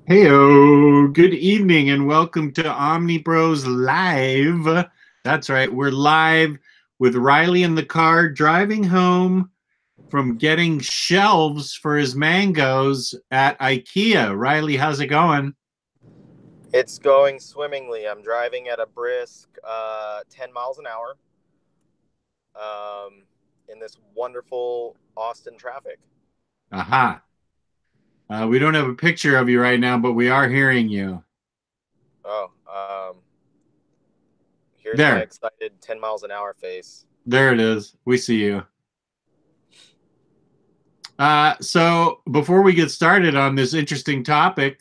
Heyo, good evening and welcome to Omnibros Live. That's right, we're live with Ryley in the car driving home from getting shelves for his mangoes at IKEA. Ryley, how's it going? It's going swimmingly. I'm driving at a brisk 10 miles an hour in this wonderful Austin traffic. Aha. We don't have a picture of you right now, but we are hearing you. Oh, here's my There, excited 10 miles an hour face. there it is. We see you. So before we get started on this interesting topic,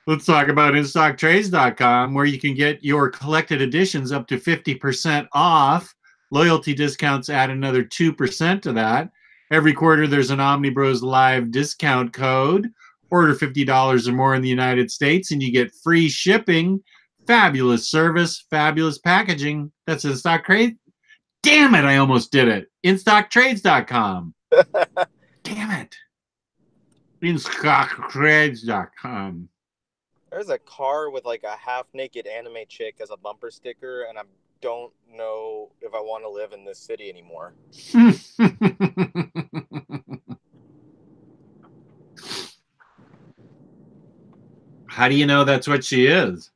let's talk about InStockTrades.com, where you can get your collected editions up to 50% off. Loyalty discounts add another 2% to that. Every quarter, there's an Omnibros Live discount code. Order $50 or more in the United States, and you get free shipping, fabulous service, fabulous packaging. That's InStockTrades. Damn it, I almost did it. InStockTrades.com. Damn it. InStockTrades.com. There's a car with like a half naked anime chick as a bumper sticker, and I don't know if I want to live in this city anymore. How do you know that's what she is?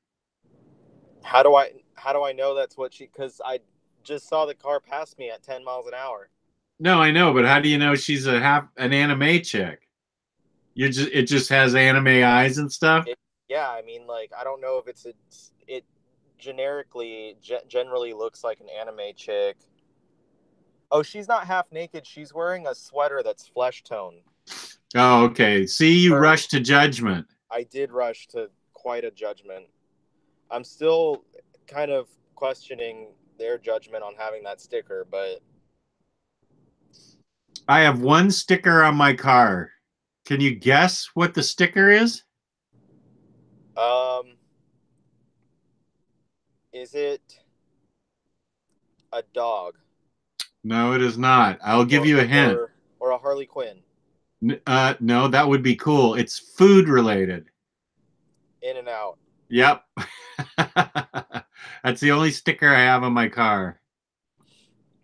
How do I know that's what she? Because I just saw the car pass me at 10 miles an hour. No, I know, but how do you know she's an anime chick? It just has anime eyes and stuff. Yeah, I mean, like, I don't know if it generally looks like an anime chick. Oh, she's not half naked. She's wearing a sweater that's flesh tone. Oh, okay. See, you Or rush to judgment. I did rush to quite a judgment. I'm still kind of questioning their judgment on having that sticker, but I have one sticker on my car. Can you guess what the sticker is? um, is it a dog No, it is not. I'll give or you a hint. or a Harley Quinn? No, that would be cool. It's food related. In and out. Yep. That's the only sticker I have on my car.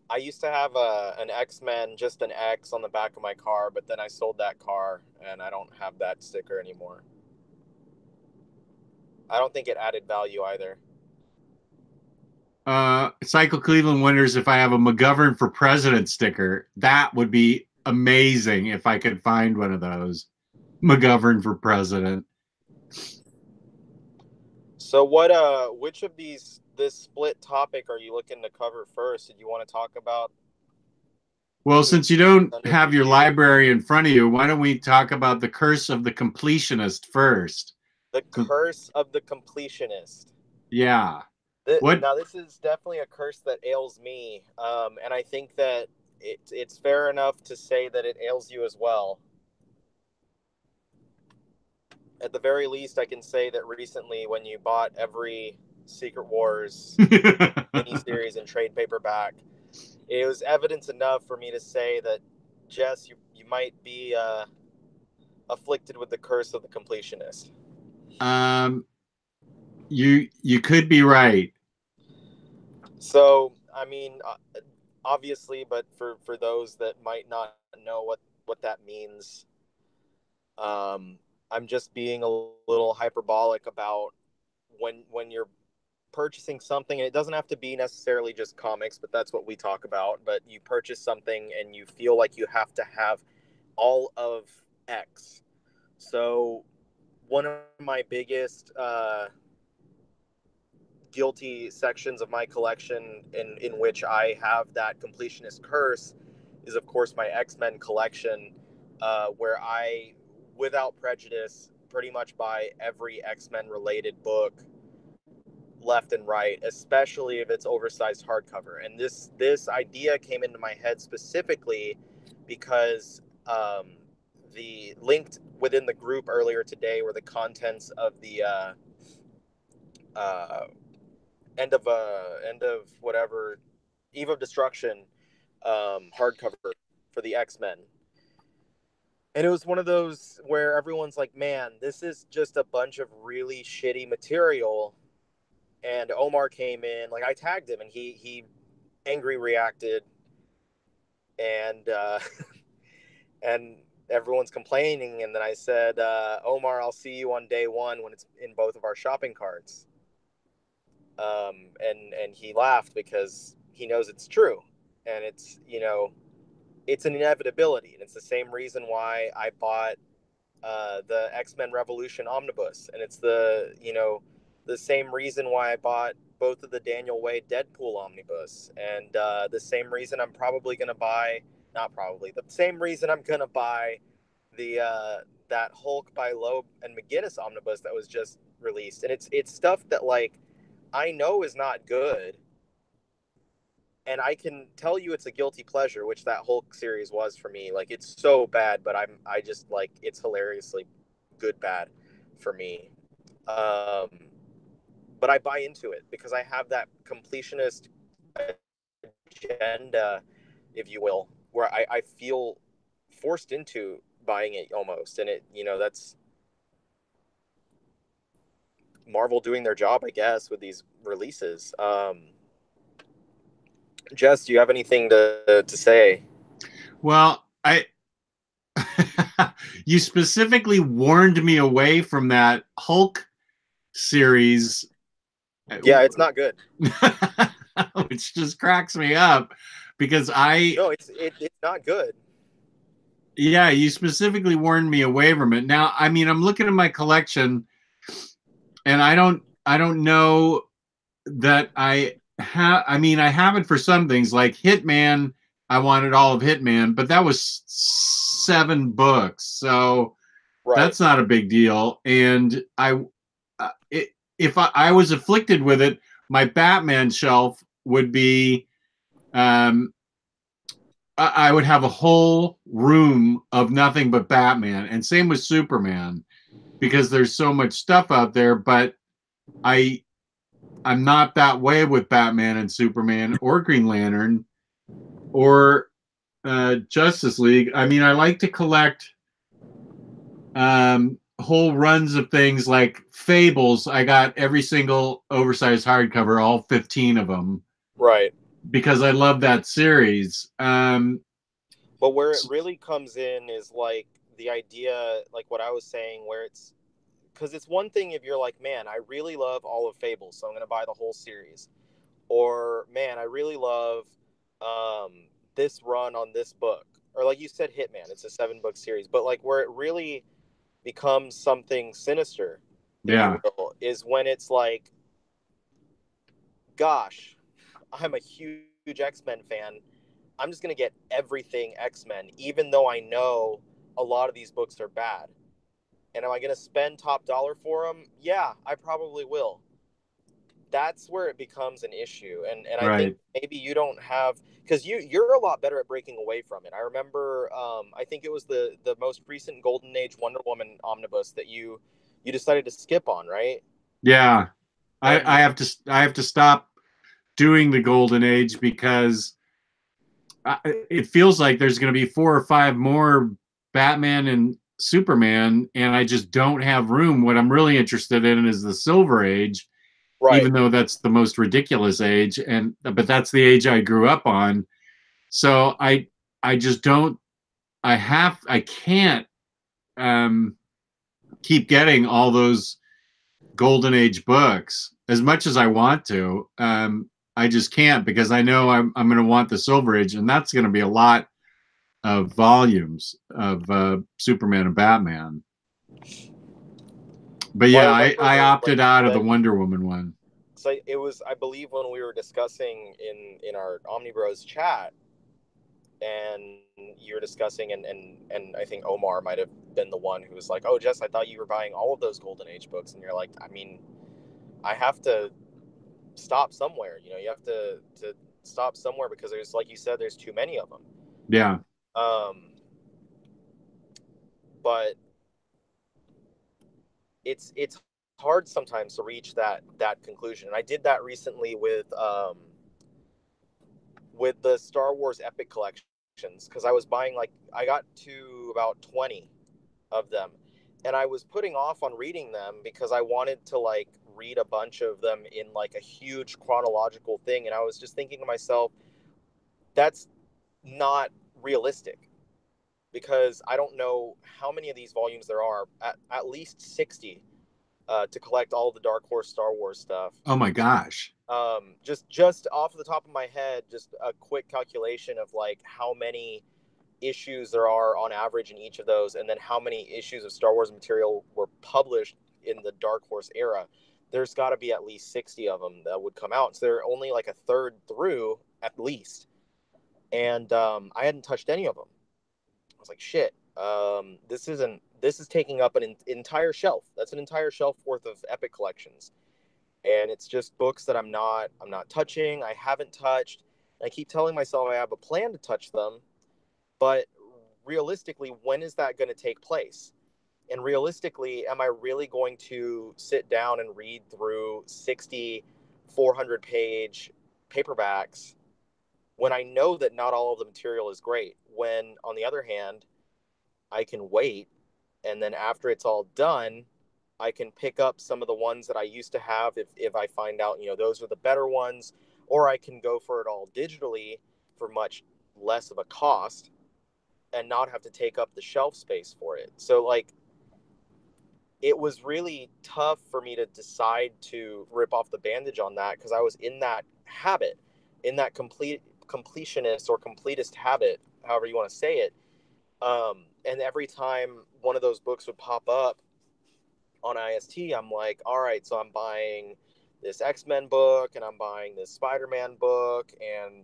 I used to have an X-Men, just an X on the back of my car, but then I sold that car and I don't have that sticker anymore. I don't think it added value either. Cycle Cleveland wonders if I have a McGovern for President sticker. That would be amazing if I could find one of those. McGovern for President. So which of this split topic are you looking to cover first? Did you want to talk about Well, the since you don't have your underappreciated, library in front of you, why don't we talk about the curse of the completionist first? the curse of the completionist? Yeah. What? Now, this is definitely a curse that ails me, and I think that it's fair enough to say that it ails you as well. At the very least, I can say that recently, when you bought every Secret Wars miniseries and trade paperback, it was evidence enough for me to say that, Jess, you might be afflicted with the curse of the completionist. um, you could be right. So, I mean, obviously, but for those that might not know what that means, I'm just being a little hyperbolic about when you're purchasing something, and it doesn't have to be necessarily just comics, but that's what we talk about. But you purchase something and you feel like you have to have all of X. So one of my biggest guilty sections of my collection in which I have that completionist curse is, of course, my X-Men collection, where I, without prejudice, pretty much buy every X-Men related book left and right, especially if it's oversized hardcover. And this idea came into my head specifically because the linked within the group earlier today were the contents of the uh, end of whatever Eve of Destruction hardcover for the X-Men. And it was one of those where everyone's like, man, this is just a bunch of really shitty material. And Omar came in, like I tagged him, and he angry reacted, and and everyone's complaining. And then I said, Omar, I'll see you on day one when it's in both of our shopping carts. And he laughed because he knows it's true, and it's, you know, it's an inevitability, and it's the same reason why I bought the X-Men Revolution Omnibus, and it's the, you know, the same reason why I bought both of the Daniel Way Deadpool Omnibus, and the same reason I'm probably going to buy, not probably, the same reason I'm going to buy the that Hulk by Loeb and McGinnis Omnibus that was just released. And it's stuff that, like, I know is not good, and I can tell you it's a guilty pleasure, which that Hulk series was for me. Like, it's so bad, but I just like, it's hilariously good bad for me. Um, but I buy into it because I have that completionist agenda, if you will, where I feel forced into buying it almost, and it, you know, that's Marvel doing their job, I guess, with these releases. Jess, do you have anything to say? Well, you specifically warned me away from that Hulk series. Yeah, it's not good. Which just cracks me up because No, it's not good. yeah, you specifically warned me away from it. Now, I mean, I'm looking at my collection, and I don't know that I have. I mean, I have it for some things like Hitman. I wanted all of Hitman, but that was 7 books, so Right. that's not a big deal. And if I was afflicted with it, my Batman shelf would be, I would have a whole room of nothing but Batman, and same with Superman, because there's so much stuff out there. But I I'm not that way with Batman and Superman or Green Lantern or Justice League. I mean, I like to collect whole runs of things like Fables. I got every single oversized hardcover, all 15 of them, Right. because I love that series. But where it really comes in is like the idea, like what I was saying, where it's, because it's one thing if you're like, man, I really love all of Fables, so I'm going to buy the whole series. Or, man, I really love this run on this book. Or, like you said, Hitman, it's a 7-book series. But, like, where it really becomes something sinister, if you Yeah, will, is when it's like, gosh, I'm a huge X-Men fan. I'm just going to get everything X-Men, even though I know a lot of these books are bad. And am I going to spend top dollar for them? Yeah, I probably will. That's where it becomes an issue. And I think right. maybe you don't have, because you're a lot better at breaking away from it. I remember, I think it was the most recent Golden Age Wonder Woman omnibus that you decided to skip on, right? Yeah, And I have to stop doing the Golden Age because it feels like there's going to be 4 or 5 more Batman and Superman, and I just don't have room. What I'm really interested in is the Silver Age, right. even though that's the most ridiculous age, and but that's the age I grew up on. So I just don't. I can't um, keep getting all those Golden Age books as much as I want to. I just can't because I know I'm going to want the Silver Age, and that's going to be a lot of volumes of Superman and Batman. But Well, I yeah, I remember, like opted you out of the said, Wonder Woman one. so it was, I believe, when we were discussing in our OmniBros chat, and you were discussing, and I think Omar might have been the one who was like, "Oh, Jess, I thought you were buying all of those Golden Age books," and you're like, "I mean, I have to stop somewhere. You know, you have to stop somewhere because there's, like you said, there's too many of them." Yeah, Um, but it's hard sometimes to reach that conclusion, and I did that recently with the Star Wars Epic Collection. because I was buying, like, I got to about 20 of them, and I was putting off on reading them because I wanted to, like, read a bunch of them in, like, a huge chronological thing. And I was just thinking to myself, that's not realistic, because I don't know how many of these volumes there are, at least 60, to collect all the Dark Horse Star Wars stuff. Oh my gosh. Just off the top of my head, just a quick calculation of, like, how many issues there are on average in each of those, and then how many issues of Star Wars material were published in the Dark Horse era. There's got to be at least 60 of them that would come out. So they're only like a third through at least. And I hadn't touched any of them. I was like, shit, this is taking up an entire shelf. That's an entire shelf worth of Epic collections. And it's just books that I'm not touching. I haven't touched. And I keep telling myself I have a plan to touch them, but realistically, when is that going to take place? And realistically, am I really going to sit down and read through 60 400-page paperbacks when I know that not all of the material is great? When, on the other hand, I can wait, and then after it's all done, I can pick up some of the ones that I used to have if I find out, those are the better ones, or I can go for it all digitally for much less of a cost and not have to take up the shelf space for it. So, like, it was really tough for me to decide to rip off the bandage on that, because I was in that habit, in that completionist or completist habit, however you want to say it. And every time one of those books would pop up on IST, I'm like, all right, so I'm buying this X-Men book, and I'm buying this Spider-Man book, and,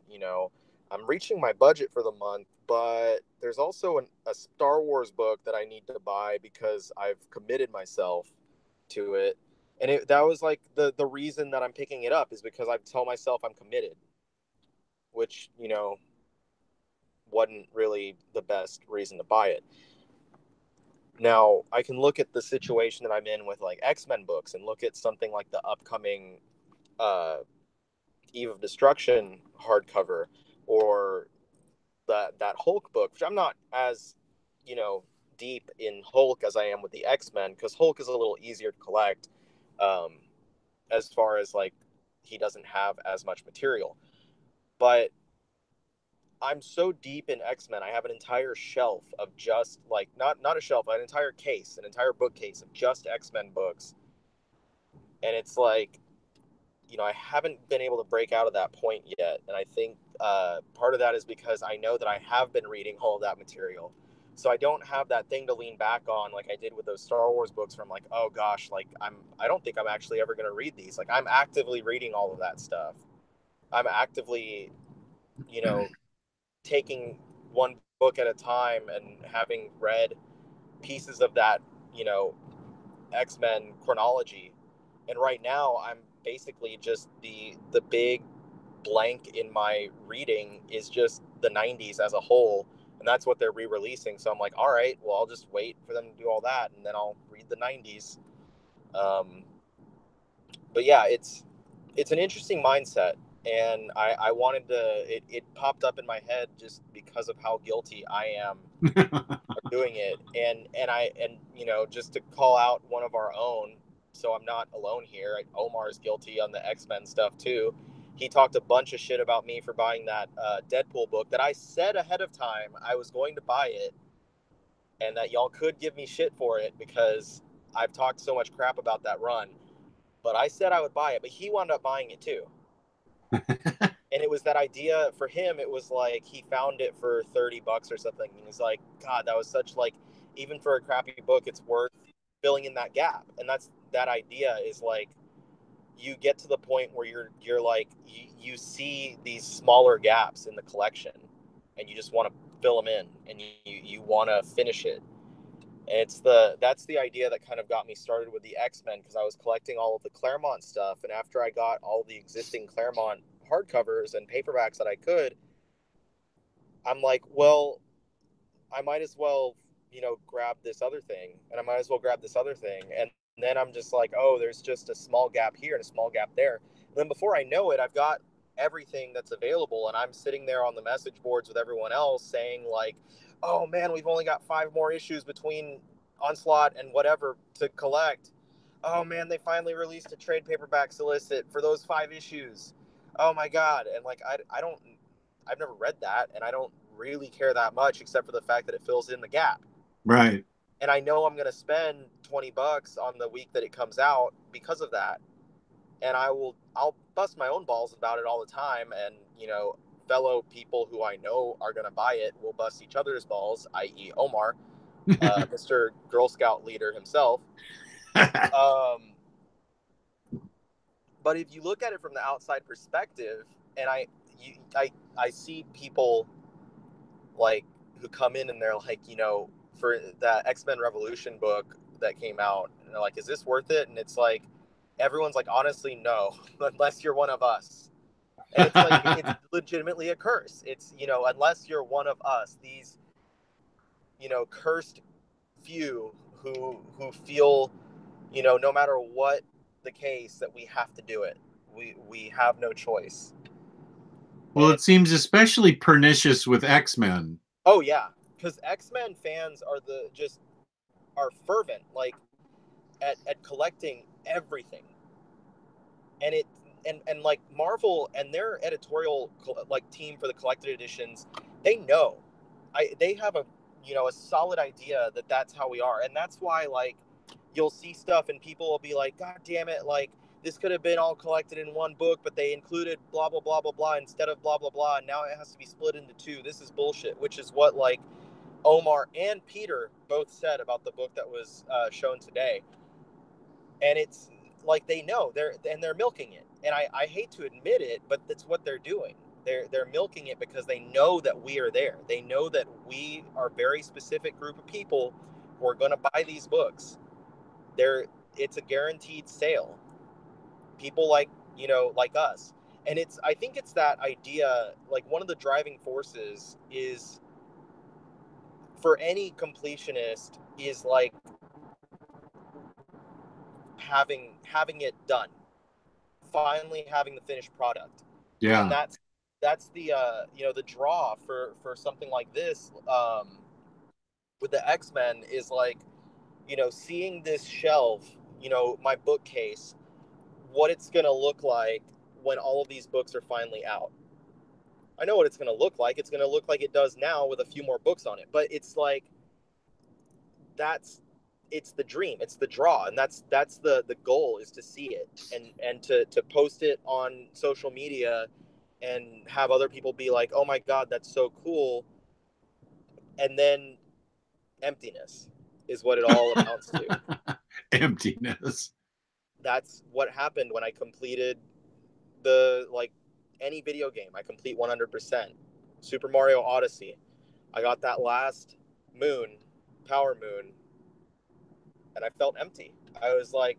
I'm reaching my budget for the month, but there's also a Star Wars book that I need to buy because I've committed myself to it. And that was like the reason that I'm picking it up, is because I tell myself I'm committed, which, wasn't really the best reason to buy it. Now, I can look at the situation that I'm in with, like, X-Men books, and look at something like the upcoming Eve of Destruction hardcover, or that Hulk book, which I'm not as, deep in Hulk as I am with the X-Men, because Hulk is a little easier to collect, um, as far as, like, he doesn't have as much material. But I'm so deep in X-Men, I have an entire shelf of just, like, not a shelf, but an entire case, an entire bookcase of just X-Men books. And it's like, I haven't been able to break out of that point yet. And I think part of that is because I know that I have been reading all of that material. So I don't have that thing to lean back on like I did with those Star Wars books, where I'm like, oh gosh, like, I don't think I'm actually ever going to read these. Like, I'm actively reading all of that stuff. I'm actively, taking one book at a time, and having read pieces of that, X-Men chronology. And right now I'm basically just the big blank in my reading is just the 90s as a whole, and that's what they're re-releasing. So I'm like, all right, well, I'll just wait for them to do all that, and then I'll read the 90s. But yeah, it's an interesting mindset, and I wanted to, it popped up in my head just because of how guilty I am of doing it. And just to call out one of our own, so I'm not alone here, Omar's guilty on the X-Men stuff too. He talked a bunch of shit about me for buying that Deadpool book that I said ahead of time I was going to buy it, and that y'all could give me shit for it because I've talked so much crap about that run. But I said I would buy it, but he wound up buying it too. And it was that idea for him. It was like he found it for $30 or something, and he's like, God, that was such, like, even for a crappy book, it's worth filling in that gap. And that's that idea, is like, you get to the point where you're like, you see these smaller gaps in the collection, and you just want to fill them in, and you want to finish it. And that's the idea that kind of got me started with the X-Men, because I was collecting all of the Claremont stuff, and after I got all the existing Claremont hardcovers and paperbacks that I could, I'm like, well, I might as well, grab this other thing, and I might as well grab this other thing. And then I'm just like, oh, there's just a small gap here and a small gap there. And then before I know it, I've got everything that's available, and I'm sitting there on the message boards with everyone else saying like, oh man, we've only got 5 more issues between Onslaught and whatever to collect. Oh man, they finally released a trade paperback solicit for those 5 issues. Oh my god. And like I've never read that, and I don't really care that much except for the fact that it fills in the gap. Right. And I know I'm going to spend $20 on the week that it comes out because of that. And I'll bust my own balls about it all the time, and fellow people who I know are going to buy it will bust each other's balls, i.e. Omar, Mr. Girl Scout leader himself. But if you look at it from the outside perspective, and I see people like who come in and they're like, for that X-Men Revolution book that came out, and they're like, is this worth it? And it's like, everyone's like, honestly, no, unless you're one of us. And it's like, it's legitimately a curse. It's, unless you're one of us, these, cursed few who feel, no matter what the case, that we have to do it. We have no choice. Well, it seems especially pernicious with X-Men. Oh yeah, because X-Men fans are fervent, like at collecting everything. And and like Marvel and their editorial like team for the collected editions, they know, they have a solid idea that that's how we are. And that's why like you'll see stuff and people will be like, god damn it, like this could have been all collected in one book, but they included blah blah blah blah blah instead of blah blah blah, and now it has to be split into 2. This is bullshit. Which is what like Omar and Peter both said about the book that was shown today. And it's like, they know, they're milking it. And I hate to admit it, but that's what they're doing. They're milking it because they know that we are there. They know that we are a very specific group of people who are going to buy these books. It's a guaranteed sale. People like us. And I think it's that idea, like one of the driving forces is for any completionist is like having it done, finally having the finished product. Yeah. And that's the the draw for something like this with the X-Men is like, seeing this shelf, my bookcase, what it's going to look like when all of these books are finally out. I know what it's going to look like. It's going to look like it does now with a few more books on it. But it's like, it's the dream, it's the draw, and that's the goal, is to see it and to post it on social media and have other people be like, oh my god, that's so cool. And then emptiness is what it all amounts to. Emptiness. That's what happened when I completed the, like, any video game I complete 100%. Super Mario Odyssey, I got that last moon, Power Moon, and I felt empty. I was like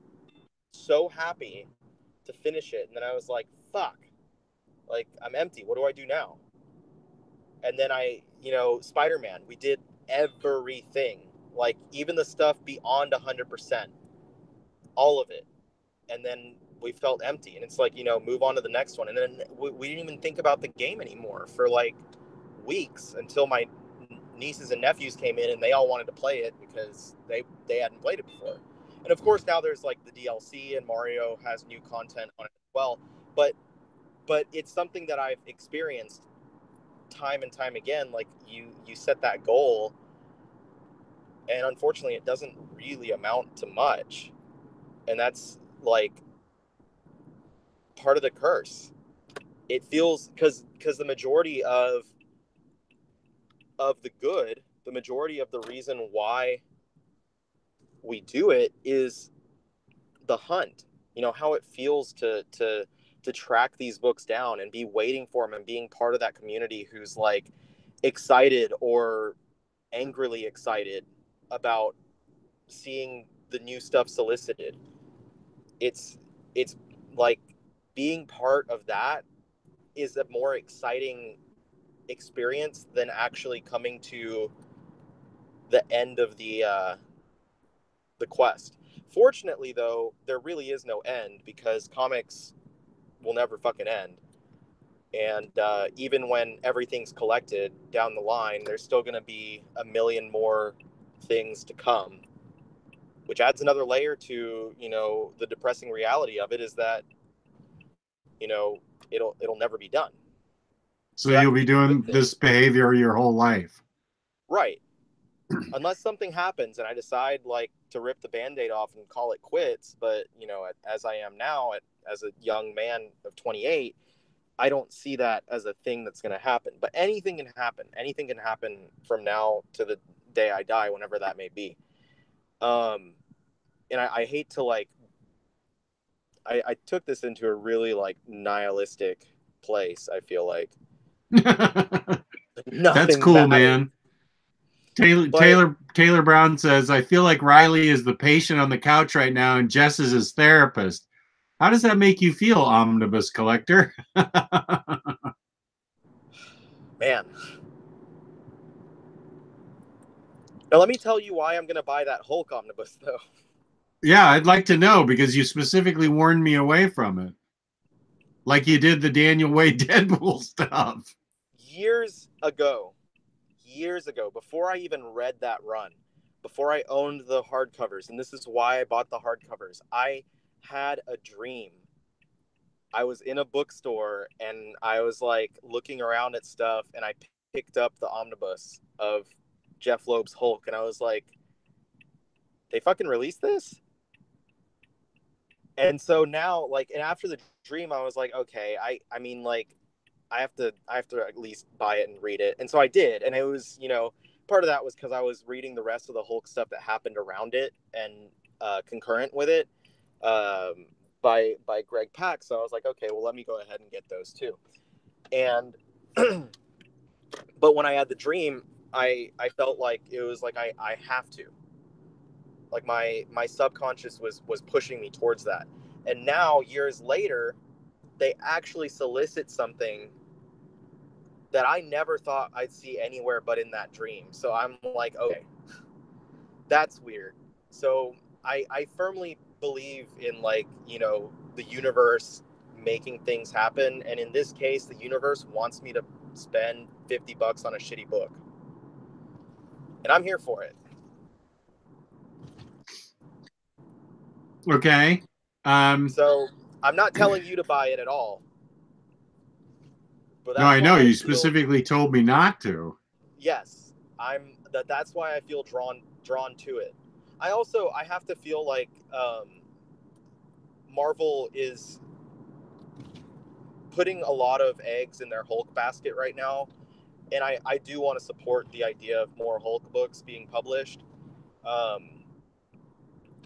so happy to finish it, and then I was like, fuck, like I'm empty. What do I do now? And then Spider-Man, we did everything, like even the stuff beyond 100%, all of it. And then we felt empty, and it's like, move on to the next one. And then we didn't even think about the game anymore for like weeks, until my nieces and nephews came in and they all wanted to play it because they hadn't played it before. And of course now there's like the DLC, and Mario has new content on it as well. But it's something that I've experienced time and time again. Like you set that goal, and unfortunately it doesn't really amount to much. And that's like part of the curse. It feels, because the majority of the good, the majority of the reason why we do it is the hunt. How it feels to track these books down and be waiting for them and being part of that community who's like excited or angrily excited about seeing the new stuff solicited. It's like, being part of that is a more exciting experience than actually coming to the end of the quest. Fortunately, though, there really is no end, because comics will never fucking end. And even when everything's collected down the line, there's still going to be a million more things to come, which adds another layer to, you know, the depressing reality of it is that, you know, it'll never be done. So that you'll could be be a doing good thing. this behavior your whole life. Right. Unless something happens and I decide like to rip the Band-Aid off and call it quits. But, you know, as I am now, as a young man of 28, I don't see that as a thing that's going to happen. But anything can happen. Anything can happen from now to the day I die, whenever that may be. And I hate to like, I took this into a really like nihilistic place. I feel like That's nothing cool, matters. man. Taylor, But Taylor Taylor Brown says, I feel like Ryley is the patient on the couch right now and Jess is his therapist. How does that make you feel, Omnibus Collector? man, now let me tell you why I'm going to buy that Hulk omnibus though. Yeah, I'd like to know because you specifically warned me away from it. Like you did the Daniel Wade Deadpool stuff. years ago, before I even read that run, before I owned the hardcovers, and this is why I bought the hardcovers, I had a dream. I was in a bookstore and I was like looking around at stuff and I picked up the omnibus of Jeff Loeb's Hulk and I was like, they fucking released this? And so now, like, and after the dream, I was like, okay, I mean, like, I have to at least buy it and read it. And so I did. And it was, you know, part of that was because I was reading the rest of the Hulk stuff that happened around it and concurrent with it by Greg Pak. So I was like, okay, well, let me go ahead and get those too. And but when I had the dream, I felt like it was like I have to. Like my subconscious was pushing me towards that. And now years later, they actually solicit something that I never thought I'd see anywhere but in that dream. So I'm like, okay, that's weird. So I firmly believe in, like, you know, the universe making things happen. And in this case, the universe wants me to spend $50 on a shitty book. And I'm here for it. Okay. So I'm not telling you to buy it at all. But No, that's I know why I you feel, specifically told me not to. yes, that's why I feel drawn to it. I have to feel like Marvel is putting a lot of eggs in their Hulk basket right now, and I do want to support the idea of more Hulk books being published. Um,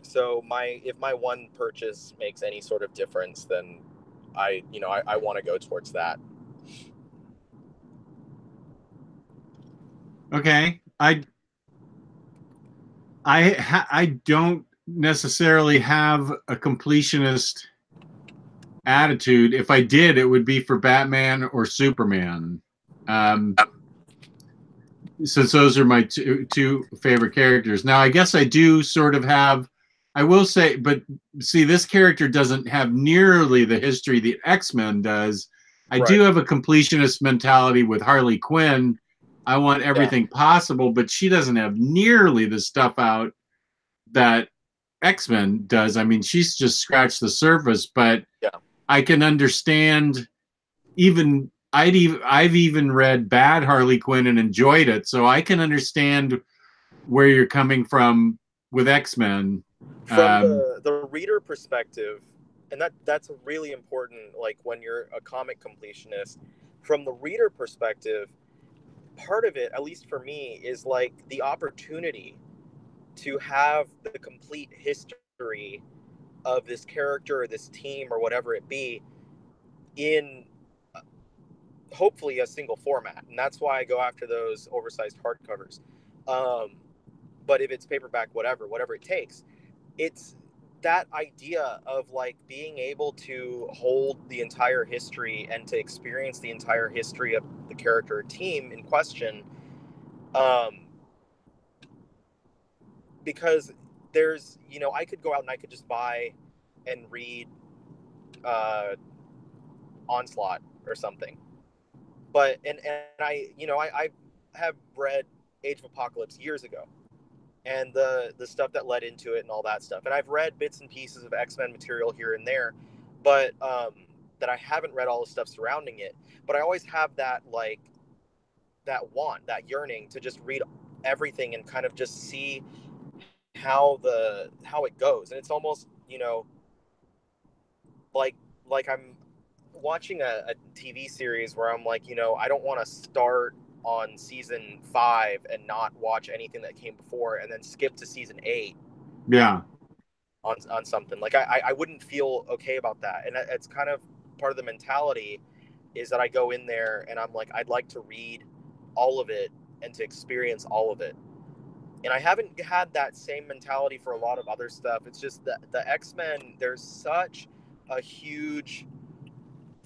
so if my one purchase makes any sort of difference, then I want to go towards that. Okay. I don't necessarily have a completionist attitude. If I did, it would be for Batman or Superman. Um, since those are my two favorite characters. Now, I guess I do sort of have, I will say, but see, this character doesn't have nearly the history that X-Men does. I Right. do have a completionist mentality with Harley Quinn. I want everything possible, but she doesn't have nearly the stuff out that X-Men does. I mean, she's just scratched the surface, but Yeah. I can understand even I've even read bad Harley Quinn and enjoyed it, so I can understand where you're coming from with X-Men. From the reader perspective, and that's really important, like when you're a comic completionist, from the reader perspective, part of it, at least for me, is like the opportunity to have the complete history of this character or this team or whatever it be in hopefully a single format. And that's why I go after those oversized hardcovers. But if it's paperback, whatever it takes, it's that idea of like being able to hold the entire history and to experience the entire history of the character or team in question. Because there's, I could go out and I could just buy and read Onslaught or something. But and I, I have read Age of Apocalypse years ago, and the stuff that led into it and all that stuff. And I've read bits and pieces of X-Men material here and there, but that I haven't read all the stuff surrounding it. But I always have that that want, that yearning to just read everything and kind of just see how it goes. And it's almost, like I'm watching a TV series where I'm like, I don't want to start on season 5 and not watch anything that came before and then skip to season 8. Yeah. On something like I wouldn't feel okay about that. And it's kind of part of the mentality is that I go in there and I'm like, I'd like to read all of it and to experience all of it. And I haven't had that same mentality for a lot of other stuff. It's just that the X-Men, there's such a huge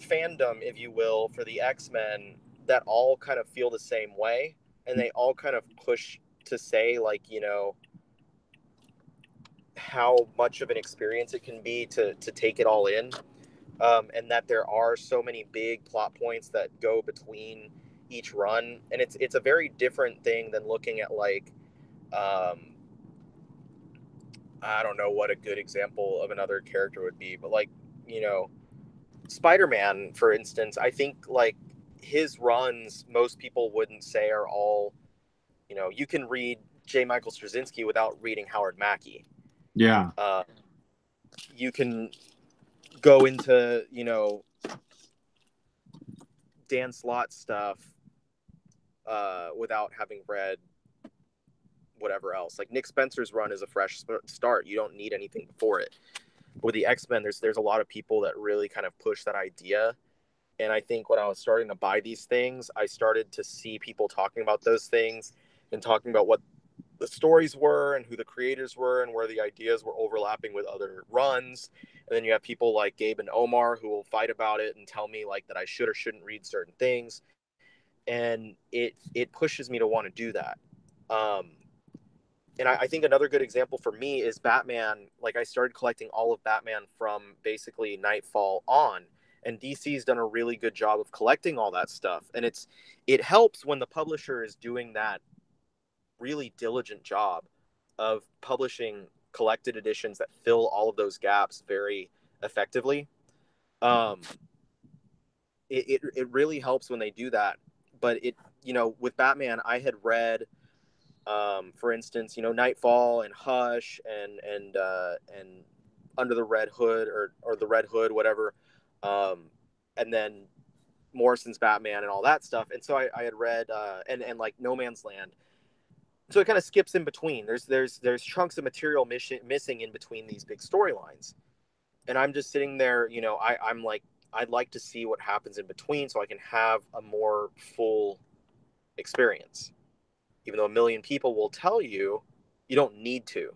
fandom, if you will, for the X-Men that all kind of feel the same way. And they all kind of push to say, like, how much of an experience it can be to take it all in. And that there are so many big plot points that go between each run. And it's a very different thing than looking at, like, I don't know what a good example of another character would be, but like, Spider-Man, for instance, I think like his runs, most people wouldn't say are all, you can read J. Michael Straczynski without reading Howard Mackie. Yeah. You can go into, Dan Slott stuff without having read whatever else. Like Nick Spencer's run is a fresh start. You don't need anything before it. With the X-Men, there's a lot of people that really kind of push that idea. And I think when I was starting to buy these things, I started to see people talking about those things and talking about what the stories were and who the creators were and where the ideas were overlapping with other runs. And then you have people like Gabe and Omar who will fight about it and tell me like that I should or shouldn't read certain things. And it pushes me to want to do that. And I think another good example for me is Batman. Like I started collecting all of Batman from basically Nightfall on, and DC's done a really good job of collecting all that stuff. And it helps when the publisher is doing that really diligent job of publishing collected editions that fill all of those gaps very effectively. It really helps when they do that. But with Batman, I had read, for instance, Nightfall and Hush and Under the Red Hood or the Red Hood, whatever, and then Morrison's Batman and all that stuff. And so I had read and like No Man's Land. So it kind of skips in between. There's chunks of material missing in between these big storylines, and I'm just sitting there. I'm like, I'd like to see what happens in between so I can have a more full experience. Even though a million people will tell you, you don't need to.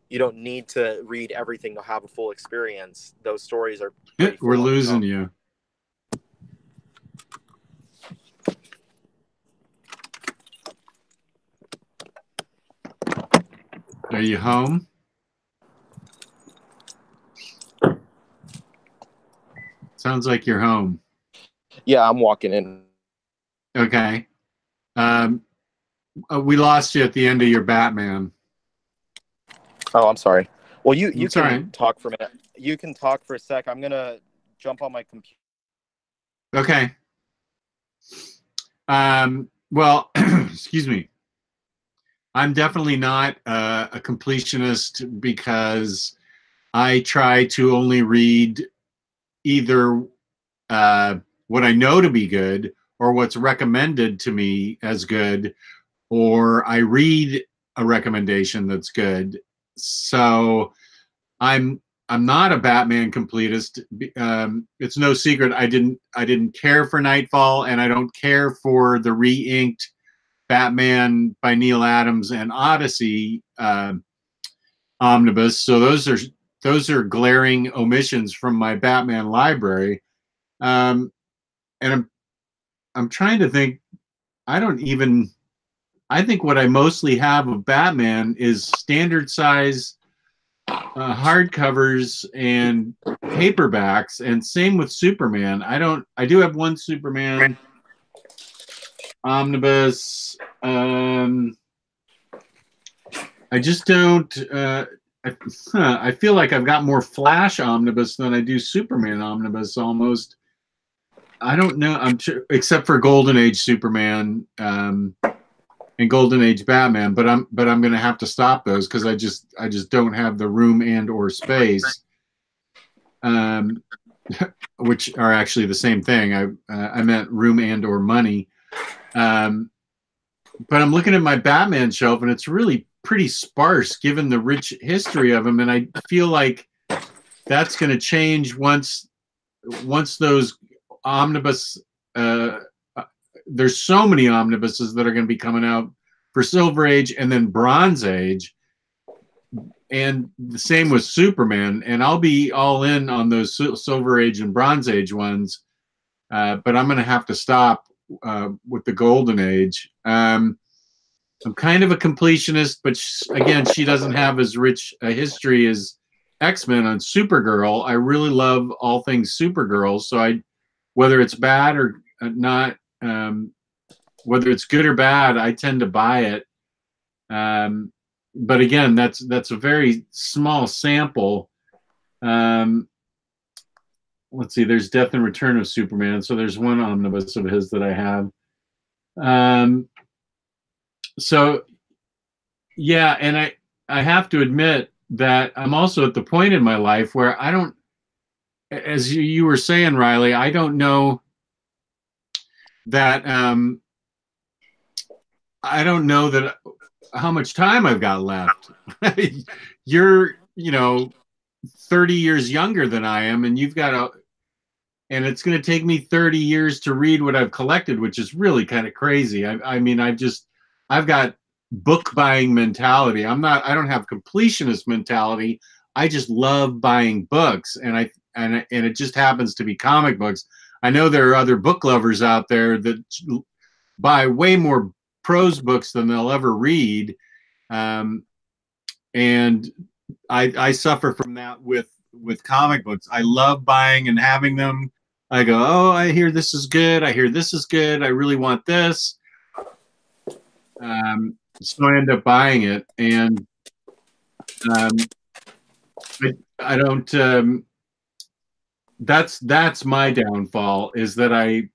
You don't need to read everything to have a full experience. Those stories are pretty full. We're losing you. Are you home? Sounds like you're home. Yeah, I'm walking in. Okay. We lost you at the end of your Batman. Oh, I'm sorry. Well, you can right. talk for a minute. You can talk for a sec. I'm going to jump on my computer. Okay. Well, excuse me. I'm definitely not a completionist because I try to only read either what I know to be good or what's recommended to me as good, or I read a recommendation that's good. So I'm not a Batman completist. It's no secret I didn't care for Nightfall, and I don't care for the re-inked Batman by Neil Adams and Odyssey omnibus. So those are glaring omissions from my Batman library. And I'm trying to think. I think what I mostly have of Batman is standard size hardcovers and paperbacks, and same with Superman. I do have one Superman omnibus. I just don't. I feel like I've got more Flash omnibus than I do Superman omnibus almost. I don't know. Except for Golden Age Superman and Golden Age Batman, but I'm going to have to stop those because I just don't have the room and or space, which are actually the same thing. I meant room and or money. But I'm looking at my Batman shelf, and it's really pretty sparse given the rich history of him, and I feel like that's going to change once those omnibus. There's so many omnibuses that are going to be coming out for Silver Age and then Bronze Age, and the same with Superman. And I'll be all in on those Silver Age and Bronze Age ones, but I'm going to have to stop with the Golden Age. I'm kind of a completionist, but again, she doesn't have as rich a history as X-Men on Supergirl. I really love all things Supergirl, so whether it's bad or not, whether it's good or bad, I tend to buy it. But again, that's a very small sample. Let's see, there's Death and Return of Superman, so there's one omnibus of his that I have. So yeah, and I have to admit that I'm also at the point in my life where I don't, as you were saying, Ryley, I don't know that I don't know that how much time I've got left. You're 30 years younger than I am, and you've got and it's going to take me 30 years to read what I've collected, which is really kind of crazy. I mean, I've got book buying mentality. I don't have completionist mentality. I just love buying books, and it just happens to be comic books. I know there are other book lovers out there that buy way more prose books than they'll ever read, and I suffer from that with comic books. I love buying and having them. I go, oh, I hear this is good. I hear this is good. I really want this. So I end up buying it, and I don't. That's my downfall, is that I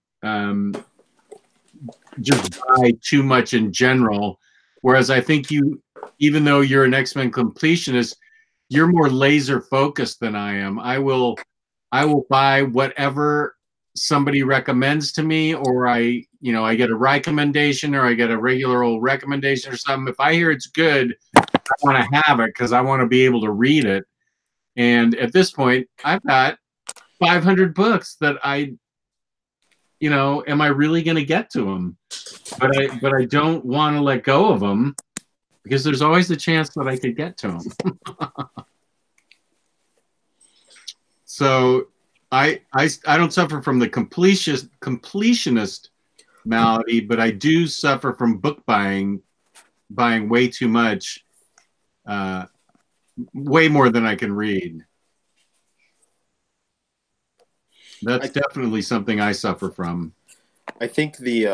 just buy too much in general. Whereas I think even though you're an X-Men completionist, you're more laser focused than I am. I will buy whatever somebody recommends to me, or I get a recommendation, or I get a regular old recommendation or something. If I hear it's good, I want to have it because I want to be able to read it. And at this point, I've got 500 books that am I really going to get to them? But I don't want to let go of them, because there's always the chance that I could get to them. So I don't suffer from the completionist malady, but I do suffer from book buying way too much, way more than I can read. That's definitely something I suffer from. I think the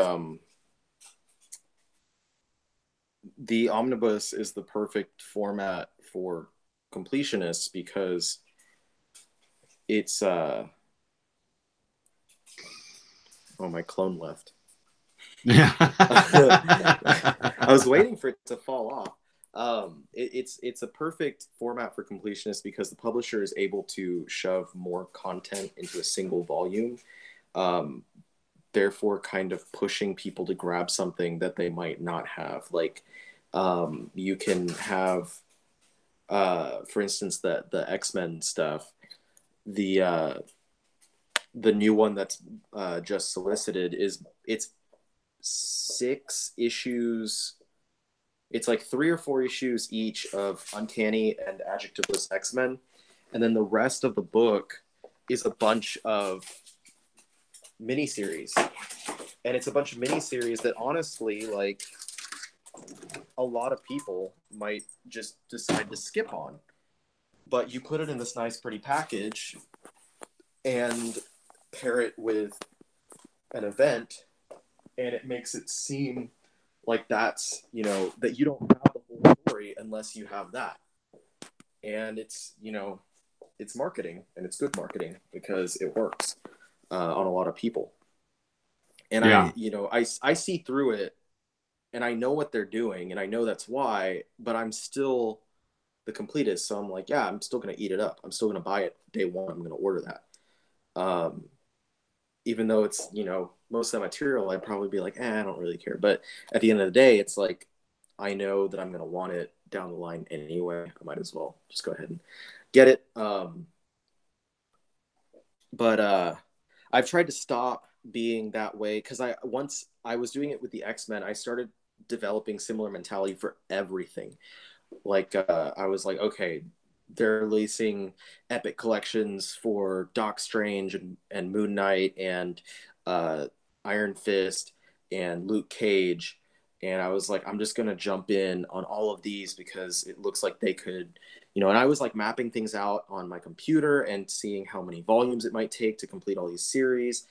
omnibus is the perfect format for completionists, because it's oh, my clone left. Yeah. I was waiting for it to fall off. It's a perfect format for completionists because the publisher is able to shove more content into a single volume, therefore kind of pushing people to grab something that they might not have. Like, you can have, for instance, the X-Men stuff, the new one that's just solicited it's 6 issues. It's like 3 or 4 issues each of Uncanny and Adjectiveless X-Men, and then the rest of the book is a bunch of miniseries. And it's a bunch of miniseries that honestly, like, a lot of people might just decide to skip on. But you put it in this nice, pretty package and pair it with an event, and it makes it seem like that's, you know, that you don't have the whole story unless you have that. And it's, you know, it's marketing, and it's good marketing because it works on a lot of people. And I, you know, I see through it, and I know what they're doing, and I know that's why, but I'm still the completist. So I'm like, yeah, I'm still going to eat it up. I'm still going to buy it day one. I'm going to order that. Even though it's, you know, most of that material, I'd probably be like, I don't really care. But at the end of the day, it's like, I know that I'm going to want it down the line anyway. I might as well just go ahead and get it. But I've tried to stop being that way, because once I was doing it with the X-Men, I started developing similar mentality for everything. Like I was like, okay, they're releasing epic collections for Doc Strange and Moon Knight and Iron Fist and Luke Cage, and I was like, I'm just gonna jump in on all of these because it looks like they could, you know. And I was like mapping things out on my computer and seeing how many volumes it might take to complete all these series,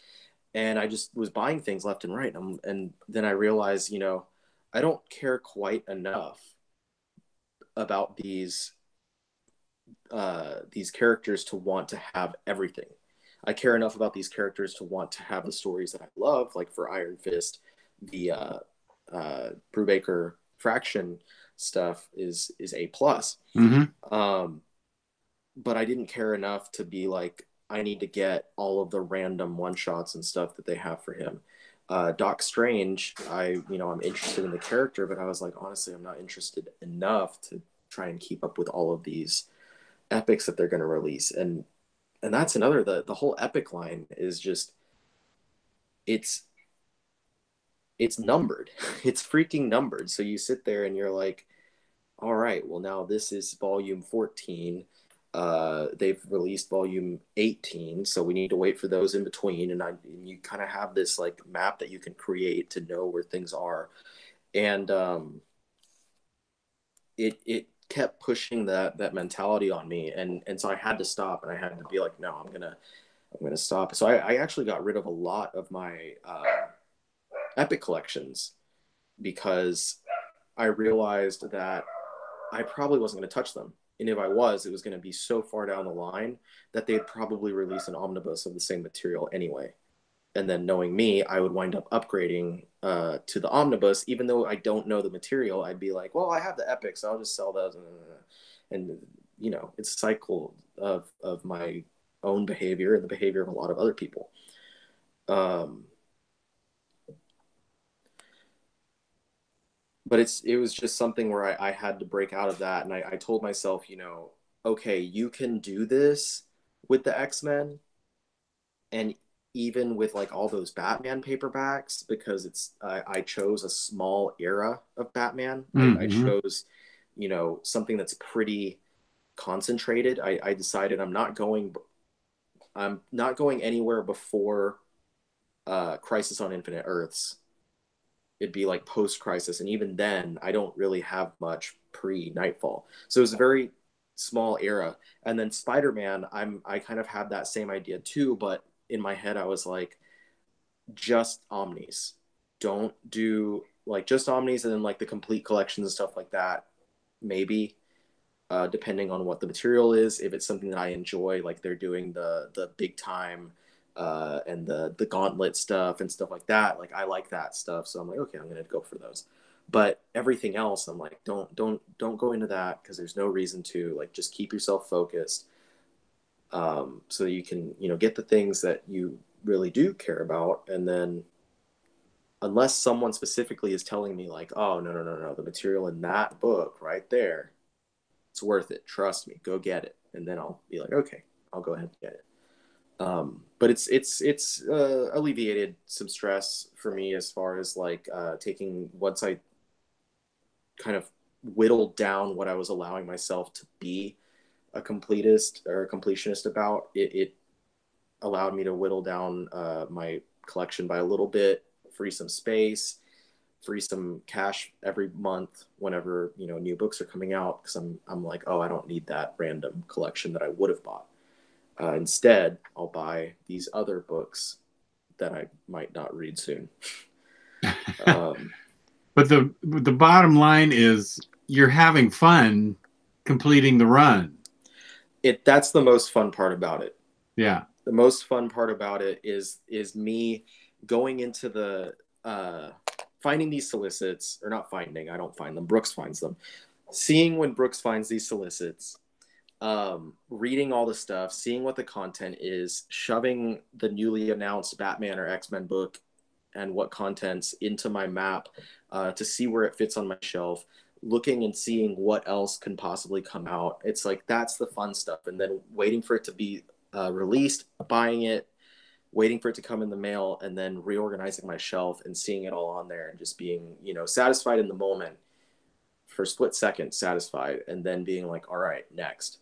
and I just was buying things left and right. And then I realized, you know, I don't care quite enough about these characters to want to have everything. I care enough about these characters to want to have the stories that I love, like for Iron Fist, the Brubaker Fraction stuff is A plus. But I didn't care enough to be like, I need to get all of the random one shots and stuff that they have for him. Doc Strange, I'm interested in the character, but I was like, honestly, I'm not interested enough to try and keep up with all of these epics that they're going to release. And that's another, the whole epic line is just, it's numbered. It's freaking numbered. So you sit there and you're like, all right, well, now this is volume 14. They've released volume 18, so we need to wait for those in between. And you kind of have this like map that you can create to know where things are. And it kept pushing that mentality on me. And so I had to stop, and I had to be like, no, I'm gonna stop. So I actually got rid of a lot of my epic collections because I realized that I probably wasn't going to touch them. And if I was, it was going to be so far down the line that they'd probably release an omnibus of the same material anyway. And then knowing me, I would wind up upgrading to the omnibus. Even though I don't know the material, I'd be like, well, I have the epic, so I'll just sell those. And you know, it's a cycle of my own behavior and the behavior of a lot of other people. But it was just something where I had to break out of that. And I told myself, you know, okay, you can do this with the X-Men and even with like all those Batman paperbacks, because I chose a small era of Batman. I chose, you know, something that's pretty concentrated. I decided I'm not going anywhere before Crisis on Infinite Earths. It'd be like post-Crisis, and even then I don't really have much pre-Nightfall, so it was a very small era. And then Spider-Man, I kind of had that same idea too, but in my head I was like, just omnis, don't do like just omnis, and then like the complete collections and stuff like that, maybe depending on what the material is. If it's something that I enjoy, like they're doing the big time and the gauntlet stuff and stuff like that, like I like that stuff, so I'm like, okay, I'm gonna go for those. But everything else, I'm like, don't go into that, because there's no reason to. Like, just keep yourself focused, so you can, you know, get the things that you really do care about. And then unless someone specifically is telling me like, oh, no, the material in that book right there, it's worth it, trust me, go get it, and then I'll be like, okay, I'll go ahead and get it. But it's alleviated some stress for me, as far as like taking, once I kind of whittled down what I was allowing myself to be a completist or a completionist about. It allowed me to whittle down my collection by a little bit, free some space, free some cash every month whenever, you know, new books are coming out, because I'm like, oh, I don't need that random collection that I would have bought. Instead, I'll buy these other books that I might not read soon. But the bottom line is you're having fun completing the run. That's the most fun part about it. Yeah. The most fun part about it is me going into the finding these solicits, or not finding, I don't find them, Brooks finds them. Seeing when Brooks finds these solicits, reading all the stuff, seeing what the content is, shoving the newly announced Batman or X-Men book and what contents into my map to see where it fits on my shelf, looking and seeing what else can possibly come out. It's like, that's the fun stuff. And then waiting for it to be released, buying it, waiting for it to come in the mail, and then reorganizing my shelf and seeing it all on there and just being, you know, satisfied in the moment for a split second, satisfied, and then being like, all right, next.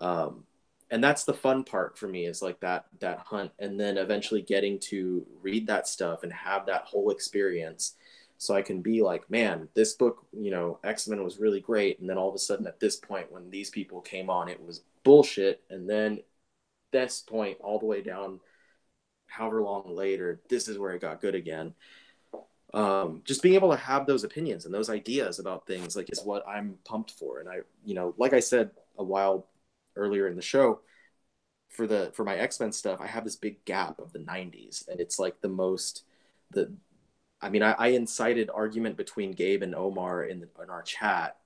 And that's the fun part for me, is like that hunt, and then eventually getting to read that stuff and have that whole experience. So I can be like, man, this book, you know, X-Men was really great. And then all of a sudden at this point, when these people came on, it was bullshit. And then this point all the way down, however long later, this is where it got good again. Just being able to have those opinions and those ideas about things, like, is what I'm pumped for. And I, you know, like I said a while earlier in the show, for my X-Men stuff, I have this big gap of the 90s, and it's like I incited argument between Gabe and Omar in our chat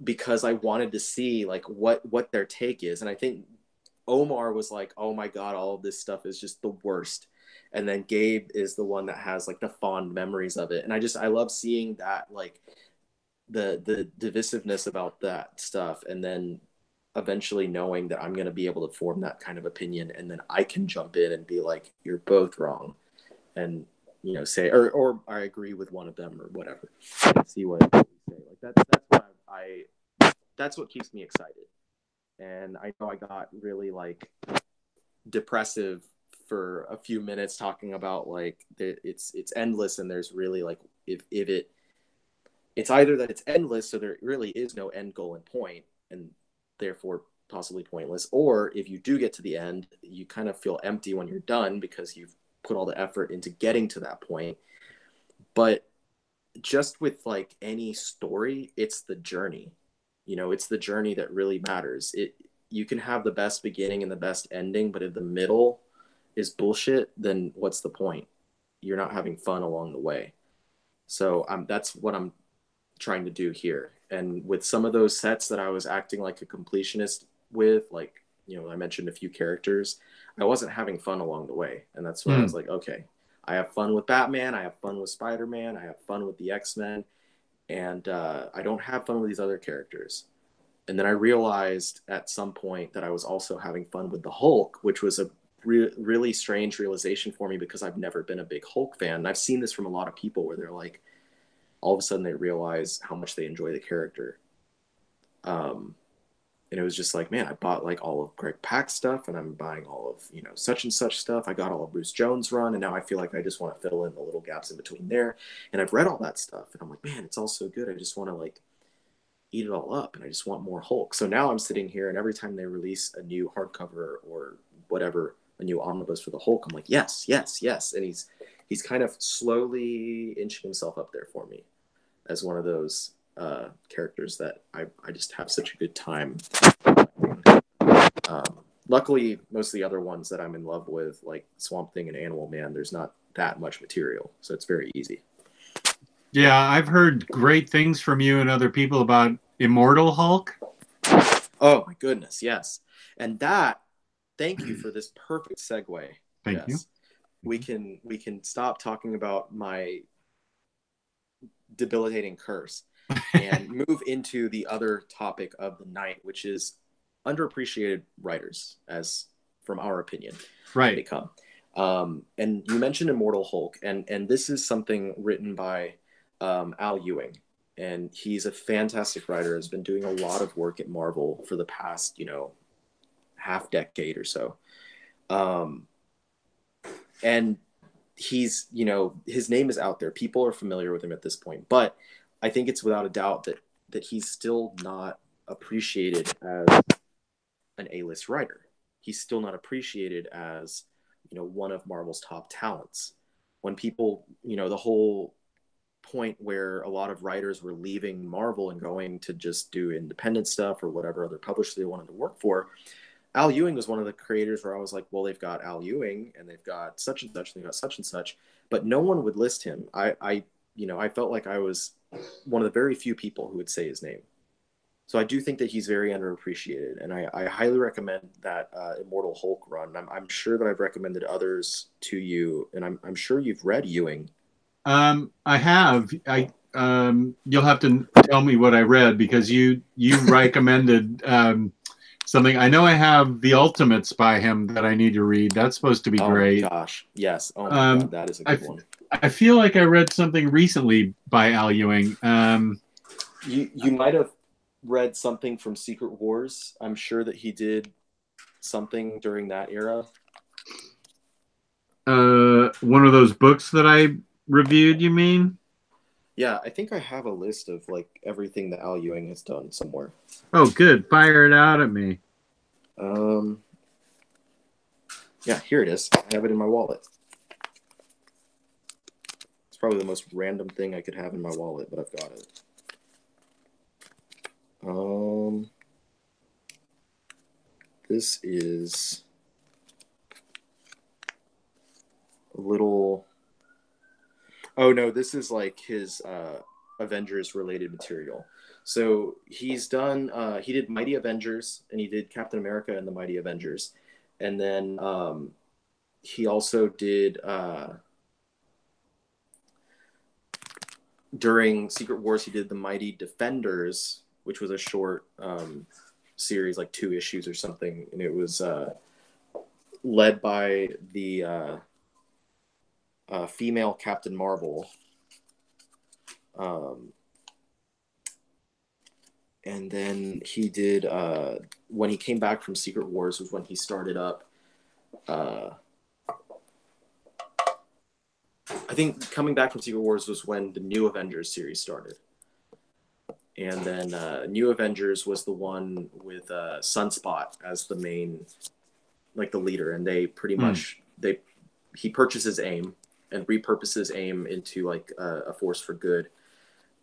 because I wanted to see like what their take is. And I think Omar was like, oh my God, all of this stuff is just the worst. And then Gabe is the one that has like the fond memories of it. And I love seeing that, like the divisiveness about that stuff. And then eventually knowing that I'm going to be able to form that kind of opinion. And then I can jump in and be like, you're both wrong. And, you know, say, or I agree with one of them or whatever. See what they say. Like that's what keeps me excited. And I know I got really like depressive for a few minutes talking about like it's endless, and there's really like if it's either that it's endless, so there really is no end goal and point, and therefore possibly pointless, or if you do get to the end, you kind of feel empty when you're done because you've put all the effort into getting to that point. But just with like any story, it's the journey. You know, it's the journey that really matters. You can have the best beginning and the best ending, but if the middle is bullshit, then what's the point? You're not having fun along the way. So that's what I'm trying to do here. And with some of those sets that I was acting like a completionist with, like, you know, I mentioned a few characters, I wasn't having fun along the way. And that's when I was like, okay, I have fun with Batman, I have fun with Spider-Man, I have fun with the X-Men, and I don't have fun with these other characters. And then I realized at some point that I was also having fun with the Hulk, which was a really strange realization for me because I've never been a big Hulk fan. And I've seen this from a lot of people where they're like, all of a sudden they realize how much they enjoy the character. And it was just like, man, I bought like all of Greg Pak's stuff, and I'm buying all of, you know, such and such stuff. I got all of Bruce Jones' run, and now I feel like I just want to fill in the little gaps in between there. And I've read all that stuff, and I'm like, man, it's all so good. I just want to like eat it all up, and I just want more Hulk. So now I'm sitting here, and every time they release a new hardcover or whatever, a new omnibus for the Hulk, I'm like, yes, yes, yes. And he's kind of slowly inching himself up there for me as one of those characters that I just have such a good time. Luckily, most of the other ones that I'm in love with, like Swamp Thing and Animal Man, there's not that much material, so it's very easy. Yeah, I've heard great things from you and other people about Immortal Hulk. Oh my goodness, yes. And that, thank you for this perfect segue. Thank you. We can stop talking about my debilitating curse and move into the other topic of the night, which is underappreciated writers, as from our opinion, right? They come. And you mentioned Immortal Hulk, and this is something written by Al Ewing, and he's a fantastic writer. Has been doing a lot of work at Marvel for the past, you know, half decade or so. And he's, you know, his name is out there. People are familiar with him at this point, but I think it's without a doubt that he's still not appreciated as an A-list writer. He's still not appreciated as, you know, one of Marvel's top talents. When people, you know, the whole point where a lot of writers were leaving Marvel and going to just do independent stuff or whatever other publisher they wanted to work for, Al Ewing was one of the creators where I was like, well, they've got Al Ewing and they've got such and such, and they've got such and such, but no one would list him. I you know, I felt like I was one of the very few people who would say his name. So I do think that he's very underappreciated, and I highly recommend that Immortal Hulk run. I'm sure that I've recommended others to you, and I'm sure you've read Ewing. I have. You'll have to tell me what I read, because you recommended something. I know I have the Ultimates by him that I need to read. That's supposed to be great. Oh my gosh, yes. Oh my god, that is a good one. I feel like I read something recently by Al Ewing. You might have read something from Secret Wars. I'm sure that he did something during that era. One of those books that I reviewed, you mean? Yeah, I think I have a list of like everything that Al Ewing has done somewhere. Oh, good. Fire it out at me. Yeah, here it is. I have it in my wallet. It's probably the most random thing I could have in my wallet, but I've got it. This is a little... Oh no, this is like his Avengers related material. So he's done, he did Mighty Avengers, and he did Captain America and the Mighty Avengers. And then he also did, during Secret Wars, he did the Mighty Defenders, which was a short series, like 2 issues or something. And it was led by the female Captain Marvel. And then he did, when he came back from Secret Wars was when he started up, I think coming back from Secret Wars was when the New Avengers series started. And then New Avengers was the one with Sunspot as the main, like the leader. And they pretty much, he purchases AIM and repurposes AIM into like a force for good.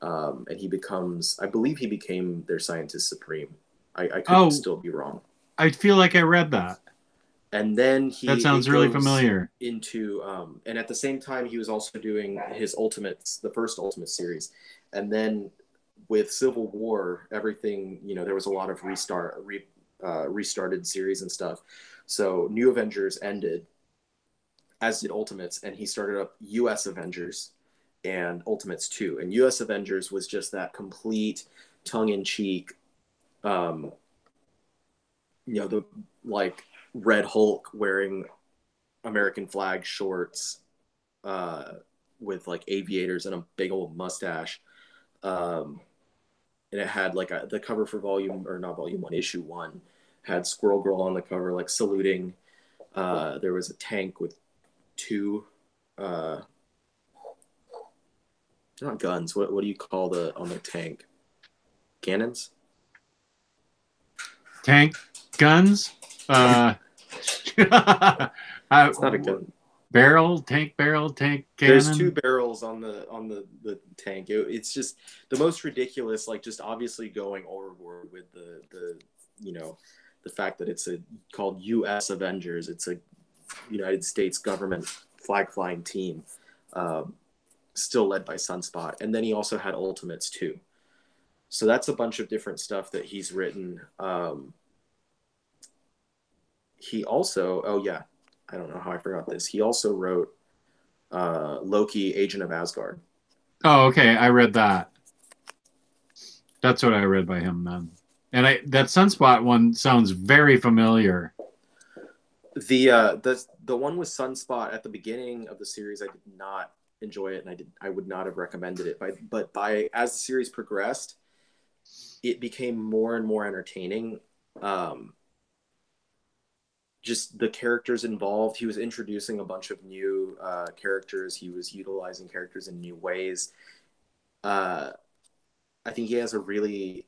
And he becomes, I believe he became their scientist supreme. I could still be wrong. I feel like I read that. And then that sounds really familiar. Into, and at the same time, he was also doing his Ultimates, the first Ultimate series. And then with Civil War, everything, you know, there was a lot of restarted series and stuff. So New Avengers ended, as did Ultimates, and he started up US Avengers and Ultimates 2. And US Avengers was just that complete tongue-in-cheek, you know, the like Red Hulk wearing American flag shorts with like aviators and a big old mustache. And it had like the cover for issue 1 had Squirrel Girl on the cover, like saluting. There was a tank with 2 not guns. What do you call on the tank? Cannons? Tank guns? It's not a gun. Tank barrel, tank cannon. There's 2 barrels on the tank. It's just the most ridiculous, like just obviously going overboard with the you know, the fact that it's called US Avengers. It's a United States government flag flying team. Still led by Sunspot. And then he also had Ultimates too. So that's a bunch of different stuff that he's written. He also, I don't know how I forgot this. He also wrote Loki, Agent of Asgard. Oh, okay. I read that. That's what I read by him then. And that Sunspot one sounds very familiar. The one with Sunspot at the beginning of the series, I did not enjoy it, and I would not have recommended it. But as the series progressed, it became more and more entertaining. just the characters involved. He was introducing a bunch of new characters. He was utilizing characters in new ways. I think he has a really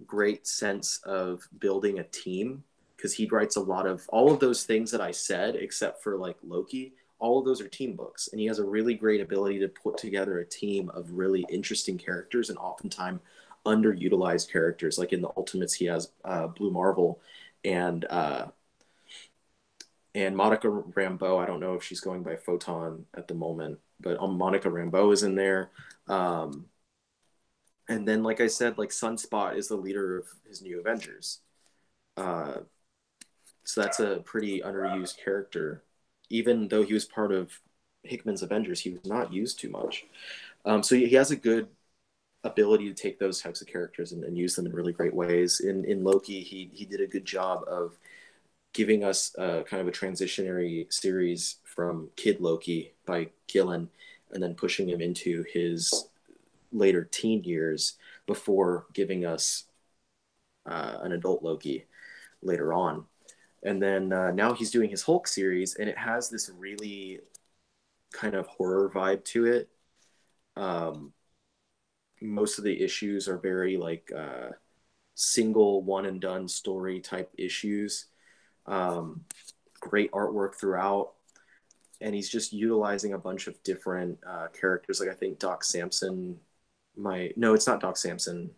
great sense of building a team, because he writes a lot of all of those things that I said, except for like Loki. All of those are team books, and he has a really great ability to put together a team of really interesting characters and oftentimes underutilized characters. Like in the Ultimates, he has Blue Marvel and Monica Rambeau. I don't know if she's going by Photon at the moment, but Monica Rambeau is in there. And then, like I said, like Sunspot is the leader of his new Avengers. So that's a pretty underused character. Even though he was part of Hickman's Avengers, he was not used too much. So he has a good ability to take those types of characters and use them in really great ways. In Loki, he did a good job of giving us kind of a transitionary series from Kid Loki by Gillen, and then pushing him into his later teen years before giving us an adult Loki later on. And then now he's doing his Hulk series, and it has this really kind of horror vibe to it. Most of the issues are very like single one and done story type issues. Great artwork throughout. And he's just utilizing a bunch of different characters. Like I think Doc Samson no, it's not Doc Samson.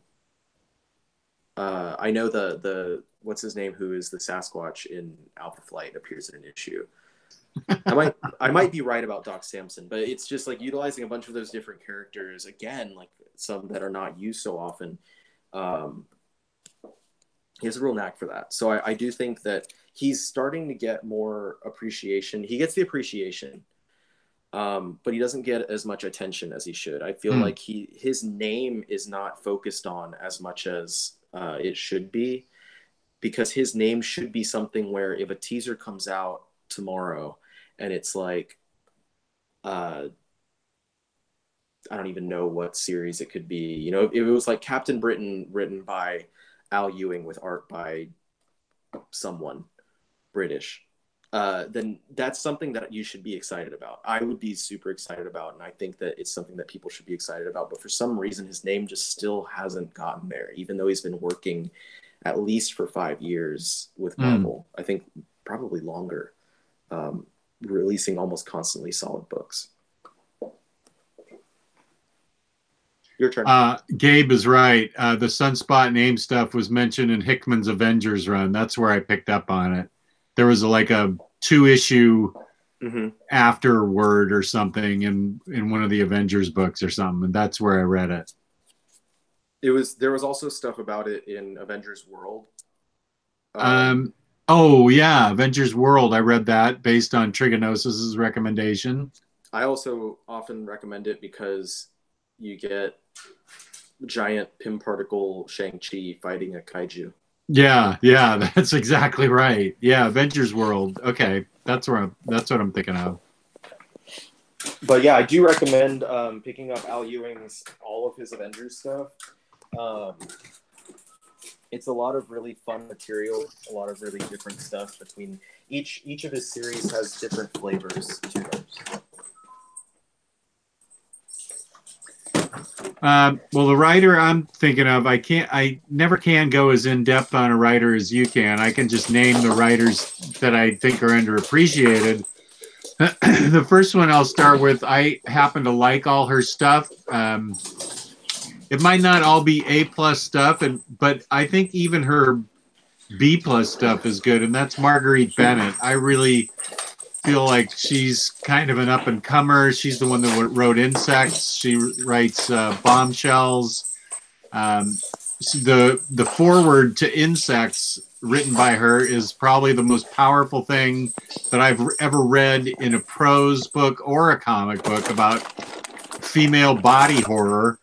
I know the what's his name, who is the Sasquatch in Alpha Flight, appears in an issue. I might be right about Doc Samson, but it's just like utilizing a bunch of those different characters, again, like some that are not used so often. He has a real knack for that. So I do think that he's starting to get more appreciation. He gets the appreciation, but he doesn't get as much attention as he should. I feel like his name is not focused on as much as it should be, because his name should be something where if a teaser comes out tomorrow and it's like, I don't even know what series it could be. You know, if it was like Captain Britain written by Al Ewing with art by someone British, then that's something that you should be excited about. I would be super excited about, and I think that it's something that people should be excited about. But for some reason, his name just still hasn't gotten there, even though he's been working at least for 5 years with Marvel. I think probably longer, releasing almost constantly solid books. Your turn. Gabe is right. The Sunspot name stuff was mentioned in Hickman's Avengers run. That's where I picked up on it. There was like a 2-issue afterword or something in one of the Avengers books or something, and that's where I read it. There was also stuff about it in Avengers World. Oh yeah, Avengers World. I read that based on Trigonosis's recommendation. I also often recommend it because you get giant Pym particle Shang-Chi fighting a kaiju. Yeah, that's exactly right. Yeah, Avengers World. Okay, that's what I'm thinking of. But yeah, I do recommend picking up Al Ewing's all of his Avengers stuff. It's a lot of really fun material, a lot of really different stuff between each of his series has different flavors to those. Well, the writer I'm thinking of, I never can go as in depth on a writer as you can. I can just name the writers that I think are underappreciated. The first one I'll start with, I happen to like all her stuff. It might not all be A+ stuff, but I think even her B+ stuff is good, and that's Marguerite Bennett. I really feel like she's kind of an up-and-comer. She's the one that wrote Insects. She writes Bombshells. The foreword to Insects written by her is probably the most powerful thing that I've ever read in a prose book or a comic book about female body horror.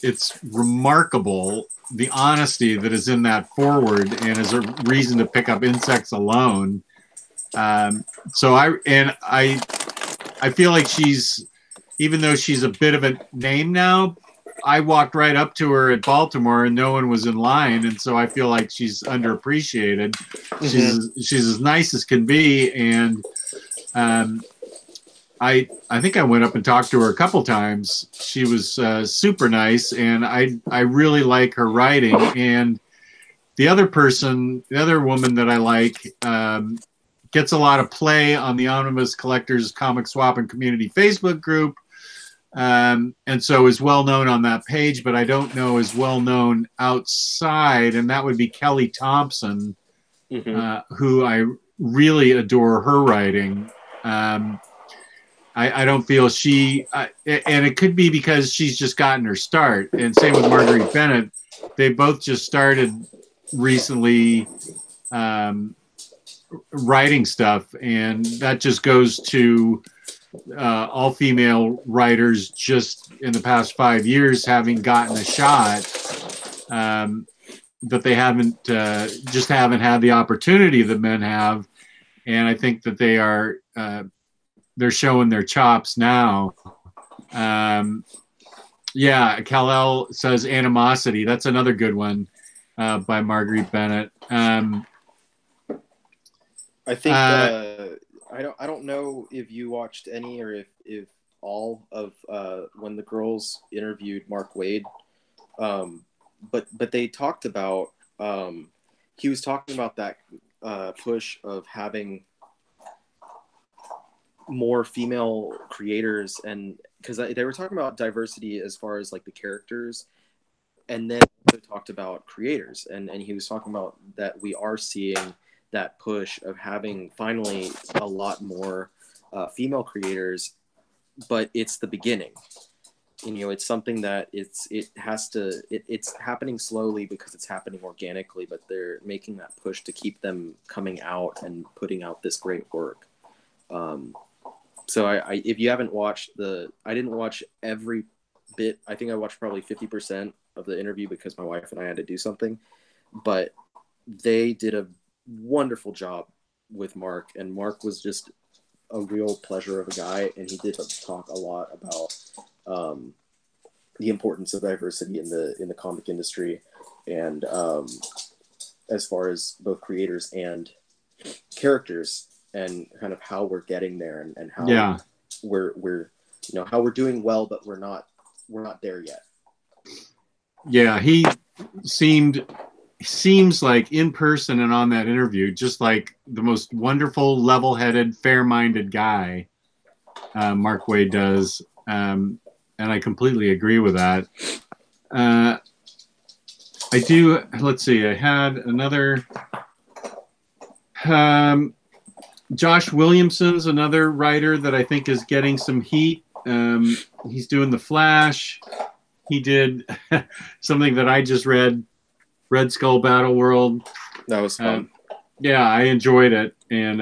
It's remarkable, the honesty that is in that foreword, and is a reason to pick up Insects alone. So I feel like she's, even though she's a bit of a name now, I walked right up to her at Baltimore and no one was in line, and so I feel like she's underappreciated. She's as nice as can be, and I think I went up and talked to her a couple times. She was super nice, and I really like her writing. And the other woman that I like gets a lot of play on the Omnibus Collectors Comic Swap and Community Facebook group, and so is well known on that page, but I don't know is well known outside, and that would be Kelly Thompson, who I really adore her writing. I don't feel she, and it could be because she's just gotten her start. And same with Marguerite Bennett. They both just started recently writing stuff. And that just goes to all female writers just in the past 5 years having gotten a shot that they haven't, just haven't had the opportunity that men have. And I think that they are, they're showing their chops now. Yeah, Kal-El says Animosity. That's another good one by Marguerite Bennett. I think I don't know if you watched any or if all of when the girls interviewed Mark Waid, but they talked about he was talking about that push of having more female creators, and because they were talking about diversity as far as like the characters, and then also talked about creators, and he was talking about that we are seeing that push of having finally a lot more female creators, but it's the beginning. And, you know, it's something that it's happening slowly because it's happening organically, but they're making that push to keep them coming out and putting out this great work. So I if you haven't watched I didn't watch every bit. I think I watched probably 50% of the interview because my wife and I had to do something, but they did a wonderful job with Mark, and Mark was just a real pleasure of a guy, and he did talk a lot about the importance of diversity in the comic industry, and as far as both creators and characters, and kind of how we're getting there, and how we're how we're doing well, but we're not there yet. Yeah, he seems like in person and on that interview just like the most wonderful, level-headed, fair-minded guy. Mark Waid does, and I completely agree with that. I do. Let's see. I had another. Josh Williamson's another writer that I think is getting some heat. He's doing The Flash. He did something that I just read, Red Skull Battle World. That was fun. Yeah, I enjoyed it, and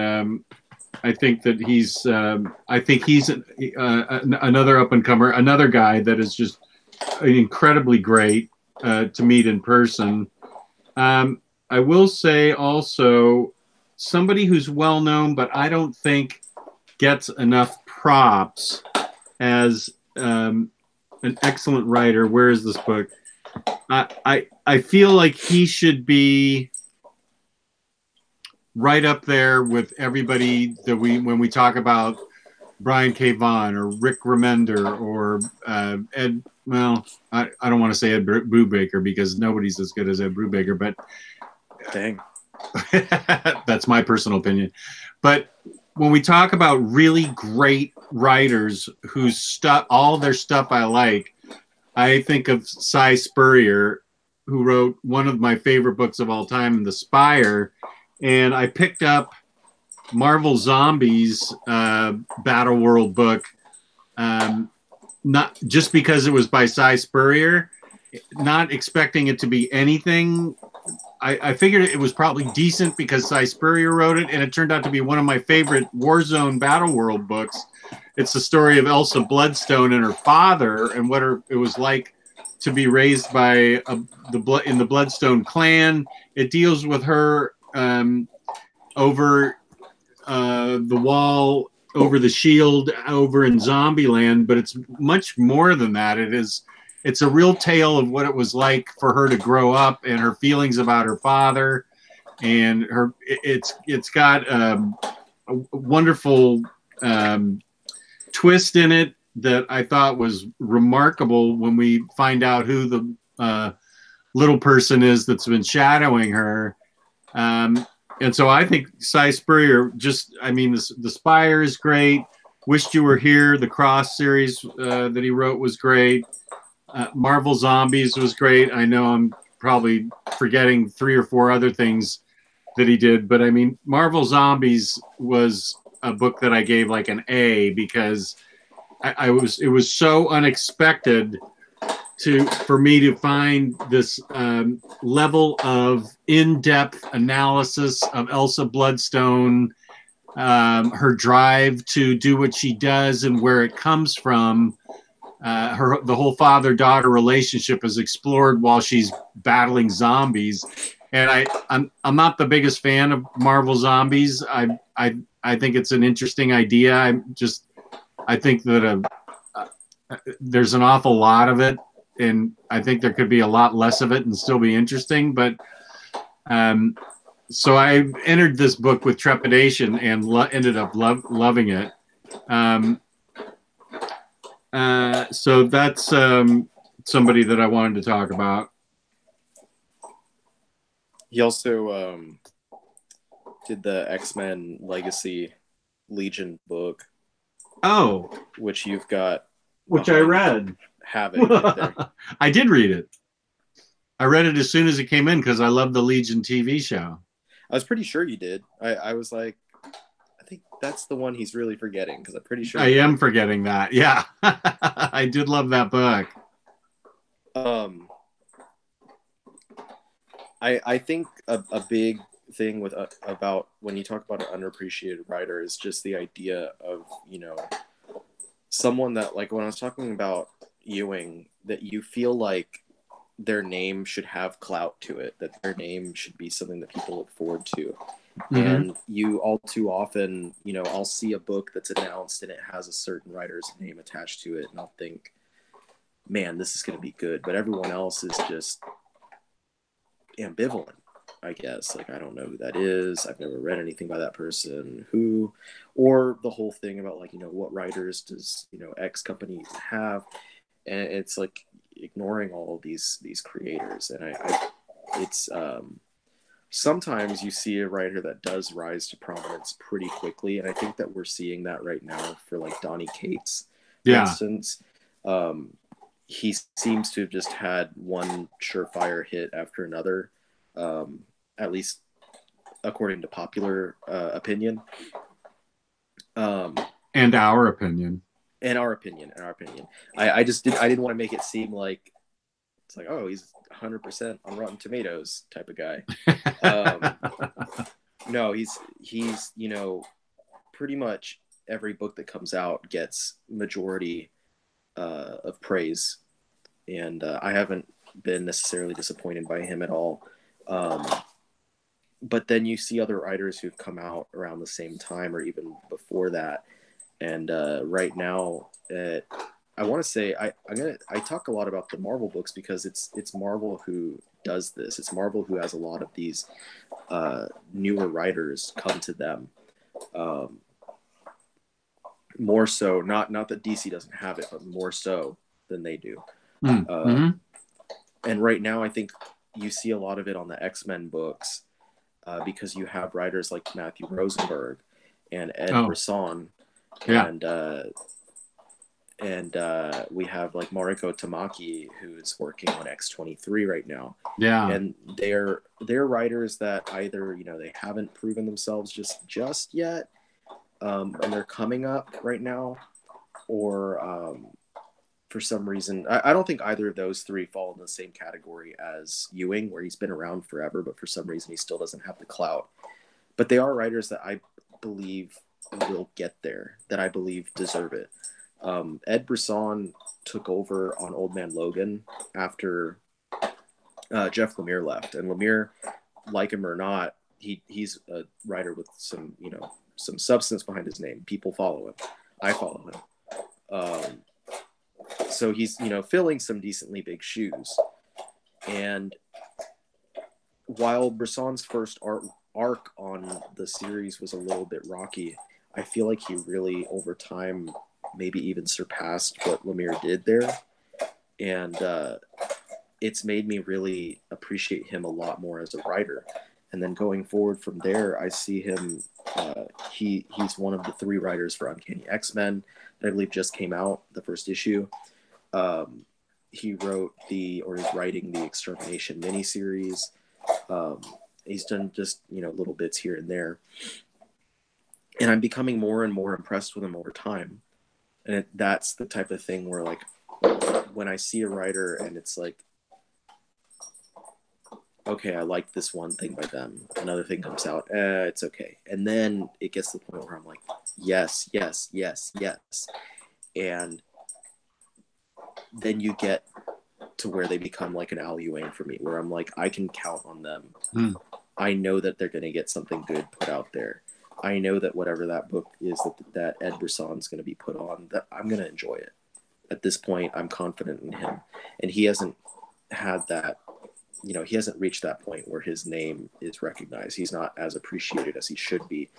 I think that he's another up and comer, another guy that is just incredibly great to meet in person. I will say also somebody who's well known, but I don't think gets enough props as an excellent writer. Where is this book? I feel like he should be right up there with everybody that when we talk about Brian K. Vaughan or Rick Remender or Ed. Well, I don't want to say Ed Brubaker because nobody's as good as Ed Brubaker, but dang. That's my personal opinion. But when we talk about really great writers whose stuff, all their stuff I like, I think of Cy Spurrier, who wrote one of my favorite books of all time, The Spire, and I picked up Marvel Zombies Battle World book, not just because it was by Cy Spurrier, not expecting it to be anything. I figured it was probably decent because Cy Spurrier wrote it, and it turned out to be one of my favorite Warzone Battle World books. It's the story of Elsa Bloodstone and her father, and what it was like to be raised by in the Bloodstone clan. It deals with her over the wall, over the shield, over in Zombieland, but it's much more than that. it's a real tale of what it was like for her to grow up and her feelings about her father, and it's got a wonderful twist in it that I thought was remarkable when we find out who the little person is that's been shadowing her. And so I think Cy Spurrier the Spire is great. Wished You Were Here, the Cross series that he wrote was great. Marvel Zombies was great. I know I'm probably forgetting 3 or 4 other things that he did, but I mean, Marvel Zombies was a book that I gave like an A, because it was so unexpected for me to find this level of in-depth analysis of Elsa Bloodstone, her drive to do what she does and where it comes from. The whole father-daughter relationship is explored while she's battling zombies. And I'm not the biggest fan of Marvel Zombies. I think it's an interesting idea. I think that there's an awful lot of it, and I think there could be a lot less of it and still be interesting. But so I entered this book with trepidation and ended up loving it. So that's somebody that I wanted to talk about. He also did the X-Men Legacy Legion book. Oh, which you've got, which I read. Have it right there. I did read it. I read it as soon as it came in because I love the Legion TV show. I was pretty sure you did. I was like, I think that's the one he's really forgetting, because I'm pretty sure I am forgetting that. Yeah, I did love that book. I think a big thing with about when you talk about an underappreciated writer is just the idea of, you know, someone that, like when I was talking about Ewing, that you feel like their name should have clout to it, that their name should be something that people look forward to. Mm-hmm. And you all too often, you know, I'll see a book that's announced and it has a certain writer's name attached to it, and I'll think, man, this is going to be good. But everyone else is just ambivalent, I guess. Like, I don't know who that is. I've never read anything by that person. Who, or the whole thing about, like, you know, what writers does, you know, X company have? And it's like ignoring all of these creators. And it's sometimes you see a writer that does rise to prominence pretty quickly, and I think that we're seeing that right now for, like, Donny Cates, for instance. He seems to have just had one surefire hit after another, at least according to popular opinion. And our opinion. I didn't want to make it seem like it's like, oh, he's 100% on Rotten Tomatoes type of guy. No, he's you know, pretty much every book that comes out gets majority of praise, and I haven't been necessarily disappointed by him at all. But then you see other writers who've come out around the same time or even before that, and right now, I want to say I talk a lot about the Marvel books because it's Marvel who does this. It's Marvel who has a lot of these newer writers come to them. More so, not that DC doesn't have it, but more so than they do. Mm-hmm. And right now, I think you see a lot of it on the X-Men books because you have writers like Matthew Rosenberg and Ed Brisson, and we have like Mariko Tamaki, who's working on X-23 right now. Yeah, and they're writers that either, you know, they haven't proven themselves just yet. And they're coming up right now, or for some reason, I don't think either of those three fall in the same category as Ewing, where he's been around forever, but for some reason he still doesn't have the clout. But they are writers that I believe will get there, that I believe deserve it. Ed Brisson took over on Old Man Logan after Jeff Lemire left, and Lemire, like him or not, he's a writer with some, you know, some substance behind his name. People follow him. I follow him. So he's, you know, filling some decently big shoes. And while Bresson's first arc on the series was a little bit rocky, I feel like he really, over time, maybe even surpassed what Lemire did there. And it's made me really appreciate him a lot more as a writer. And then going forward from there, I see him, he's one of the 3 writers for Uncanny X-Men that I believe just came out, the first issue. He wrote is writing the Extermination miniseries. He's done just, you know, little bits here and there. And I'm becoming more and more impressed with him over time. And that's the type of thing where, like, when I see a writer and it's like, okay, I like this one thing by them, another thing comes out, it's okay. And then it gets to the point where I'm like, yes, yes, yes, yes. And then you get to where they become like an Al Ewing for me, where I'm like, I can count on them. I know that they're going to get something good put out there. I know that whatever that book is that Ed Bresson's going to be put on, that I'm going to enjoy it. At this point, I'm confident in him. And he hasn't had that, you know, he hasn't reached that point where his name is recognized. He's not as appreciated as he should be.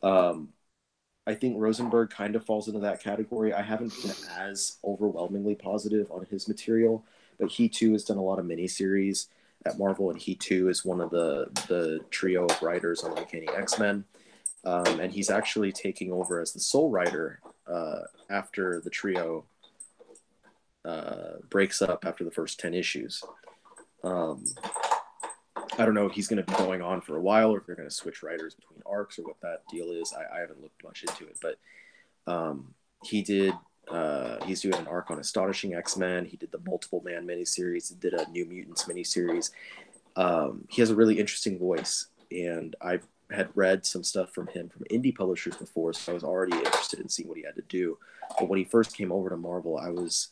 I think Rosenberg kind of falls into that category. I haven't been as overwhelmingly positive on his material, but he too has done a lot of miniseries at Marvel, and he too is one of the trio of writers on Uncanny X-Men. And he's actually taking over as the sole writer after the trio breaks up after the first 10 issues. I don't know if he's going to be going on for a while or if they're going to switch writers between arcs or what that deal is. I haven't looked much into it, but he's doing an arc on Astonishing X-Men. He did the Multiple Man miniseries. He did a New Mutants miniseries. He has a really interesting voice, and I've had read some stuff from him from indie publishers before, so I was already interested in seeing what he had to do. But when he first came over to Marvel, I was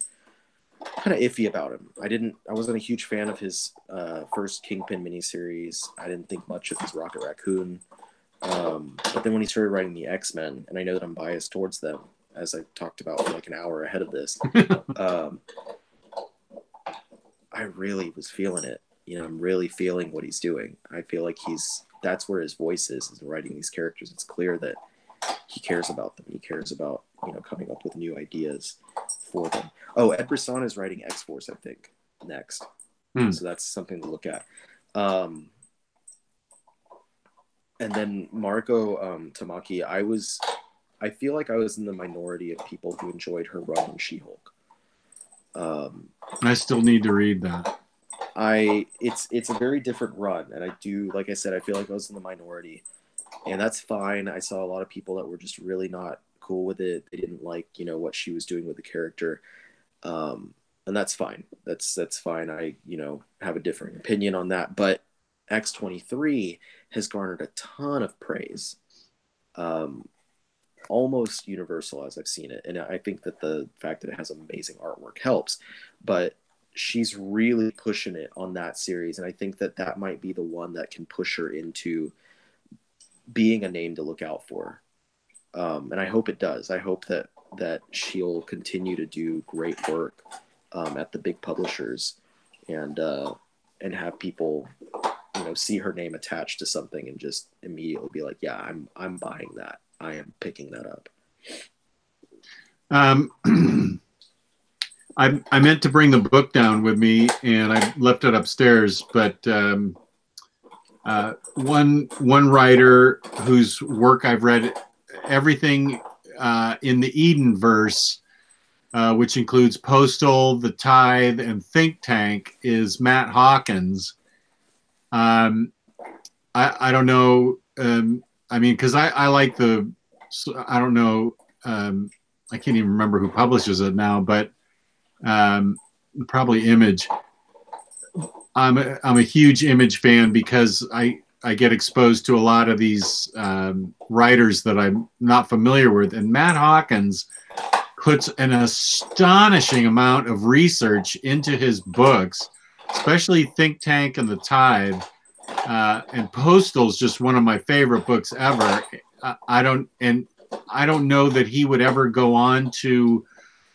kind of iffy about him. I wasn't a huge fan of his first Kingpin miniseries. I didn't think much of his Rocket Raccoon. But then when he started writing the X-Men, and I know that I'm biased towards them, as I talked about for like an hour ahead of this, I really was feeling it. You know, I'm really feeling what he's doing. I feel like that's where his voice is in writing these characters. It's clear that he cares about them. He cares about, you know, coming up with new ideas for them. Oh, Ed Brisson is writing X-Force, I think, next. So that's something to look at. And then Mariko Tamaki, I feel like I was in the minority of people who enjoyed her run on She-Hulk. I still need to read that. It's a very different run, and I do, like I said, I feel like I was in the minority, and that's fine. I saw a lot of people that were just really not cool with it. They didn't like, you know, what she was doing with the character, and that's fine. That's fine. I, you know, have a different opinion on that, but X-23 has garnered a ton of praise, almost universal as I've seen it, and I think that the fact that it has amazing artwork helps, but she's really pushing it on that series, and I think that might be the one that can push her into being a name to look out for. And I hope it does. I hope that she'll continue to do great work at the big publishers, and have people, you know, see her name attached to something and just immediately be like, yeah, I'm buying that. I am picking that up. I meant to bring the book down with me, and I left it upstairs. But one writer whose work I've read everything in the Edenverse, which includes Postal, The Tithe, and Think Tank, is Matt Hawkins. I don't know. I mean, because I like I don't know. I can't even remember who publishes it now, but probably Image. I'm a huge Image fan because I get exposed to a lot of these writers that I'm not familiar with, and Matt Hawkins puts an astonishing amount of research into his books, especially Think Tank and The Tithe. And Postal is just one of my favorite books ever. I don't know that he would ever go on to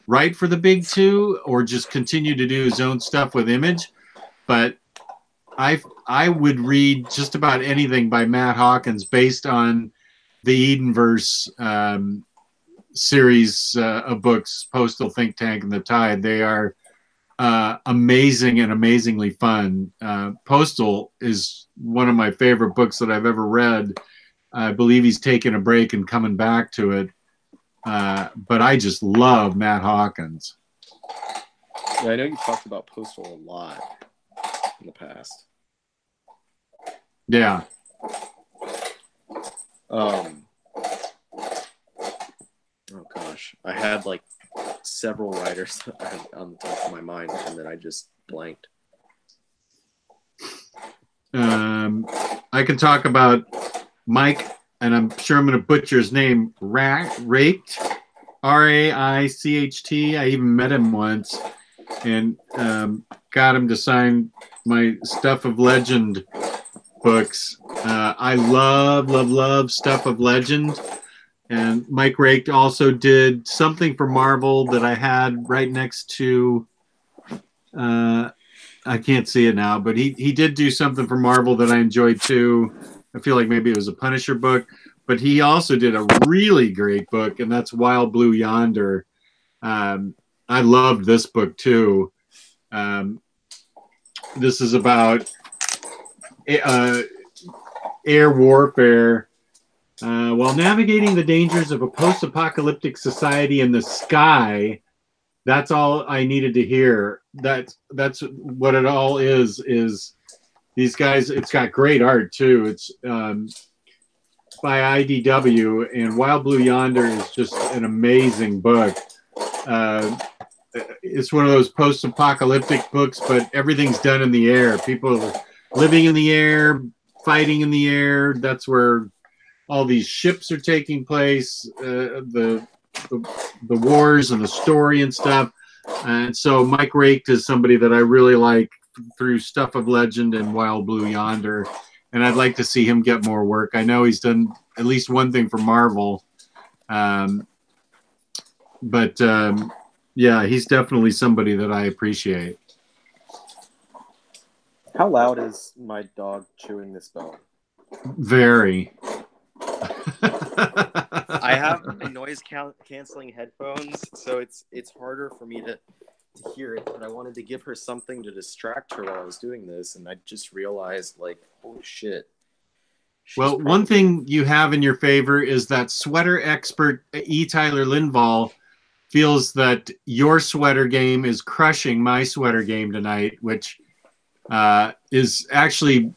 write for the big two or just continue to do his own stuff with Image. But I would read just about anything by Matt Hawkins based on the Edenverse series of books, Postal, Think Tank, and The Tide. They are amazing and amazingly fun. Postal is one of my favorite books that I've ever read. I believe he's taking a break and coming back to it. But I just love Matt Hawkins. Yeah, I know you talked about Postal a lot in the past. Yeah. Oh gosh, I had like several writers on the top of my mind, and then I just blanked. I can talk about Mike, and I'm sure I'm going to butcher his name. Raked, Raicht. I even met him once, and got him to sign my Stuff of Legend books. I love Stuff of Legend. And Mike Raked also did something for Marvel that I had right next to, I can't see it now, but he did do something for Marvel that I enjoyed too. I feel like maybe it was a Punisher book, but he also did a really great book, and that's Wild Blue Yonder. I loved this book too. This is about air warfare. While navigating the dangers of a post-apocalyptic society in the sky, that's all I needed to hear. That's what it all is these guys. It's got great art too. It's by IDW, and Wild Blue Yonder is just an amazing book. It's one of those post-apocalyptic books, but everything's done in the air. People living in the air, fighting in the air. That's where all these ships are taking place, the wars and the story and stuff. And so Mike Raked is somebody that I really like through Stuff of Legend and Wild Blue Yonder. And I'd like to see him get more work. I know he's done at least one thing for Marvel. Yeah, he's definitely somebody that I appreciate. How loud is my dog chewing this bone? Very. I have my noise canceling headphones, so it's harder for me to hear it, but I wanted to give her something to distract her while I was doing this, and I just realized, like, holy shit. Well, one thing you have in your favor is that sweater expert E. Tyler Lindvall feels that your sweater game is crushing my sweater game tonight, which is actually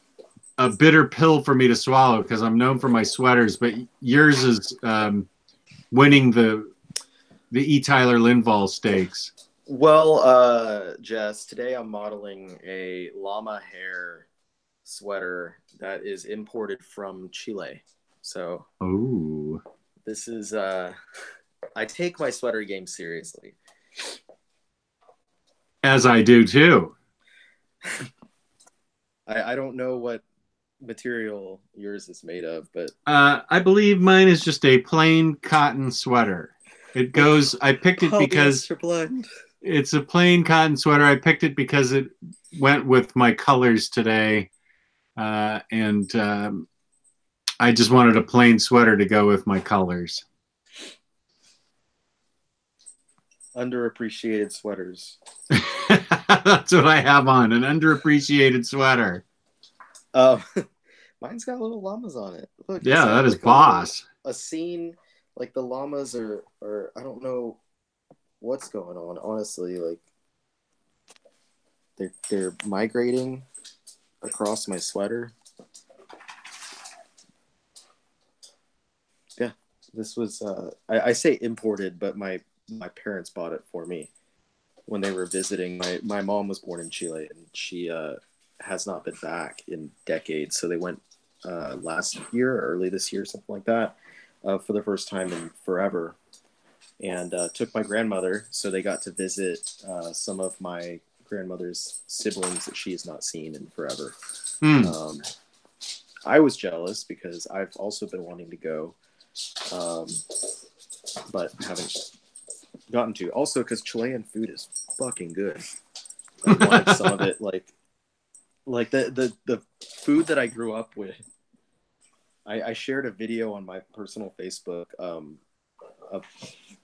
a bitter pill for me to swallow because I'm known for my sweaters, but yours is winning the E. Tyler Lindvall stakes. Well, Jess, today I'm modeling a llama hair sweater that is imported from Chile. So, ooh, this is I take my sweater game seriously. As I do too. I don't know what material yours is made of, but I believe mine is just a plain cotton sweater. It goes. I picked it because it's a plain cotton sweater. I picked it because it went with my colors today, and I just wanted a plain sweater to go with my colors. Underappreciated sweaters. That's what I have on, an underappreciated sweater. Mine's got little llamas on it. Look, yeah, that is like boss. A scene, like the llamas are I don't know what's going on, honestly. Like they're migrating across my sweater. Yeah, this was I say imported, but my parents bought it for me when they were visiting. My mom was born in Chile, and she has not been back in decades. So they went last year, early this year, something like that, for the first time in forever, and took my grandmother. So they got to visit some of my grandmother's siblings that she has not seen in forever. I was jealous because I've also been wanting to go, but haven't gotten to. Also, because Chilean food is fucking good. I wanted some of it, like the food that I grew up with. I shared a video on my personal Facebook of,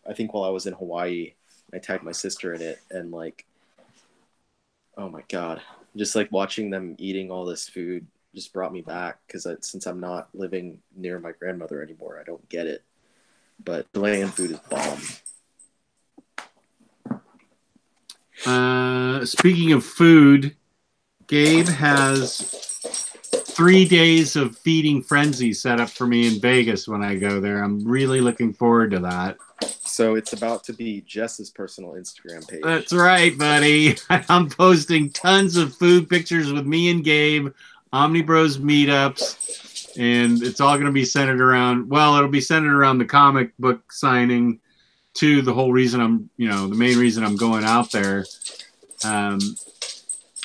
I think while I was in Hawaii, I tagged my sister in it, and like, oh my God, just like watching them eating all this food just brought me back, because since I'm not living near my grandmother anymore, I don't get it. But Chilean food is bomb. Speaking of food, Gabe has 3 days of feeding frenzy set up for me in Vegas when I go there. I'm really looking forward to that. So it's about to be Jess's personal Instagram page. That's right, buddy. I'm posting tons of food pictures with me and Gabe, OmniBros meetups, and it's all going to be centered around, well, it'll be centered around the comic book signing too. The whole reason I'm, the main reason I'm going out there.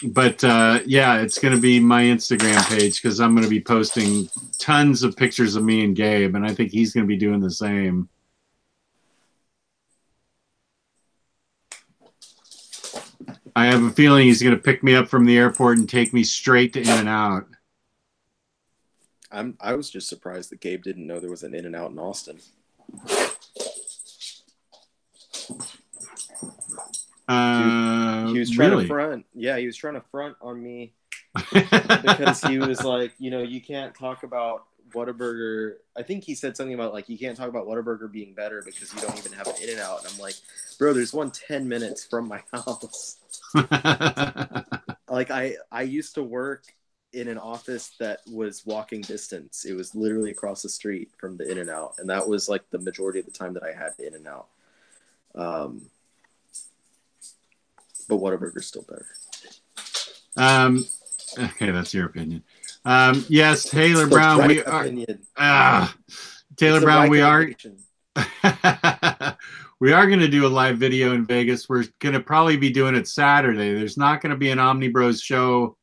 But yeah, it's going to be my Instagram page, because I'm going to be posting tons of pictures of me and Gabe, and I think he's going to be doing the same. I have a feeling he's going to pick me up from the airport and take me straight to In-N-Out. I was just surprised that Gabe didn't know there was an In-N-Out in Austin. He was trying to front. Yeah, he was trying to front on me because he was like, you can't talk about Whataburger. I think he said something about, like, you can't talk about Whataburger being better because you don't even have an In-N-Out. And I'm like, bro, there's one 10 minutes from my house. Like, I used to work in an office that was walking distance. It was literally across the street from the In-N-Out, and that was like the majority of the time that I had In-N-Out. But Whataburger's still better. Okay, that's your opinion. Yes, Taylor Brown, right we are. Taylor It's Brown, right we are. opinion. We are going to do a live video in Vegas. We're going to probably be doing it Saturday. There's not going to be an OmniBros show.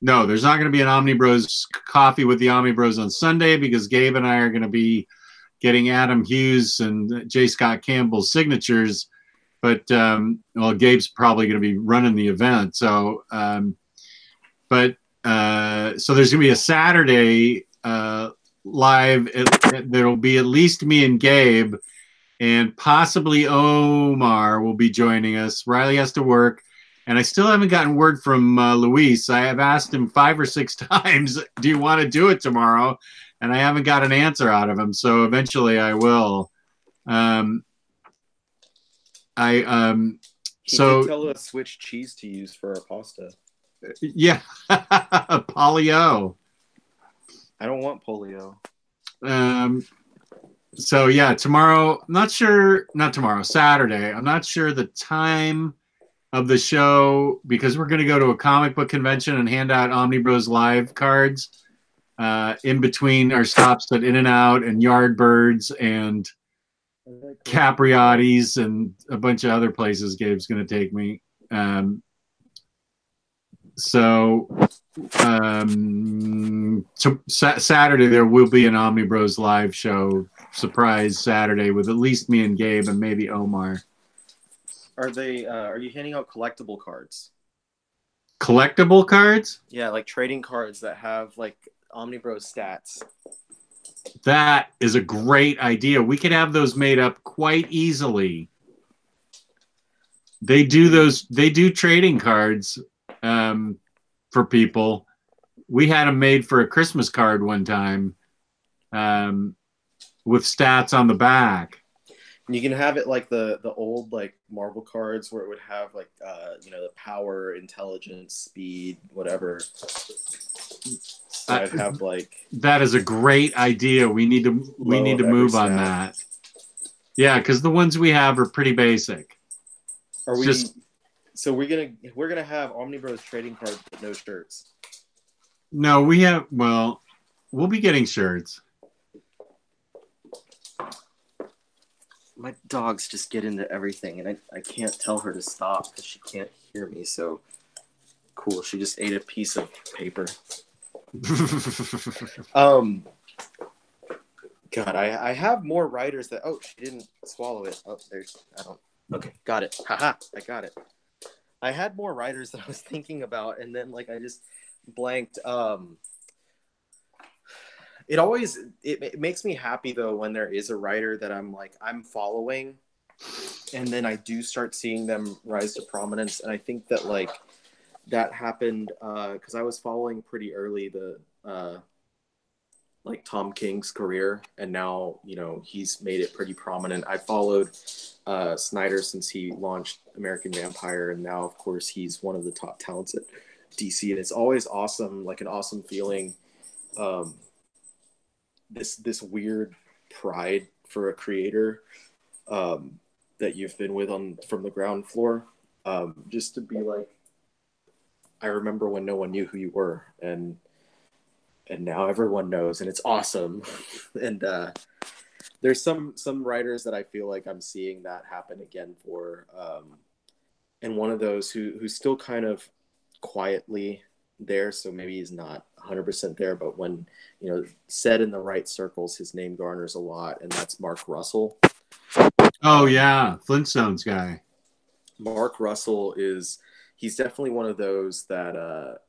No, there's not going to be an OmniBros coffee with the OmniBros on Sunday, because Gabe and I are going to be getting Adam Hughes and J. Scott Campbell's signatures. But, well, Gabe's probably going to be running the event. So, so there's going to be a Saturday live. There'll be at least me and Gabe, and possibly Omar will be joining us. Ryley has to work, and I still haven't gotten word from Luis. I have asked him 5 or 6 times, do you want to do it tomorrow? And I haven't got an answer out of him, so eventually I will. He did tell us which cheese to use for our pasta. Yeah, polio. I don't want polio. So yeah, tomorrow, not tomorrow, Saturday. I'm not sure the time of the show, because we're going to go to a comic book convention and hand out Omniboslive cards in between our stops at In-N-Out and Yardbirds and Capriotti's and a bunch of other places Gabe's going to take me. So Saturday there will be an OmniBros live show, surprise Saturday, with at least me and Gabe and maybe Omar. Are you handing out collectible cards? Collectible cards? Yeah, like trading cards that have like OmniBros stats. That is a great idea. We could have those made up quite easily. They do trading cards for people. We had them made for a Christmas card one time with stats on the back. And you can have it like the old like Marvel cards where it would have like the power, intelligence, speed, whatever. So I'd have like, that is a great idea. We need to move on that. Yeah, because the ones we have are pretty basic. Are we? So we're gonna have OmniBros trading cards but no shirts. No, we'll be getting shirts. My dogs just get into everything, and I can't tell her to stop because she can't hear me. So cool. She just ate a piece of paper. God, God, I have more writers that. Oh, she didn't swallow it. Oh, there's. I don't. Okay, got it. Haha, I got it. I had more writers that I was thinking about, and then like I just blanked. It makes me happy though when there is a writer that I'm following, and then I do start seeing them rise to prominence, and I think that like that happened because I was following pretty early the like Tom King's career, and now he's made it pretty prominent. I followed Snyder since he launched American Vampire, and now of course he's one of the top talents at DC, and it's always awesome, like an awesome feeling. This weird pride for a creator that you've been with from the ground floor, just to be like, I remember when no one knew who you were, and now everyone knows, and it's awesome. And there's some writers that I feel like I'm seeing that happen again for, and one of those who's still kind of quietly there, so maybe he's not 100% there, but when said in the right circles, his name garners a lot, and that's Mark Russell. Oh yeah, Flintstones guy. Mark Russell he's definitely one of those that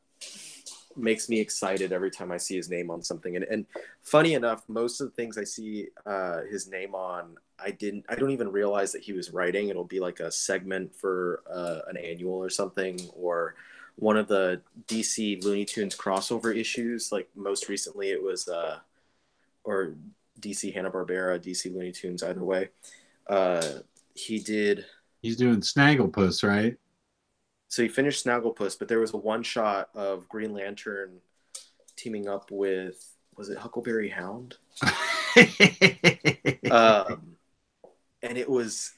makes me excited every time I see his name on something. And funny enough, most of the things I see his name on, I don't even realize that he was writing. It'll be like a segment for an annual or something, or one of the DC Looney Tunes crossover issues. Like most recently it was, or DC Hanna-Barbera, DC Looney Tunes, either way. He's doing Snagglepuss, right? So he finished Snagglepuss, but there was a one shot of Green Lantern teaming up with, was it Huckleberry Hound? And it was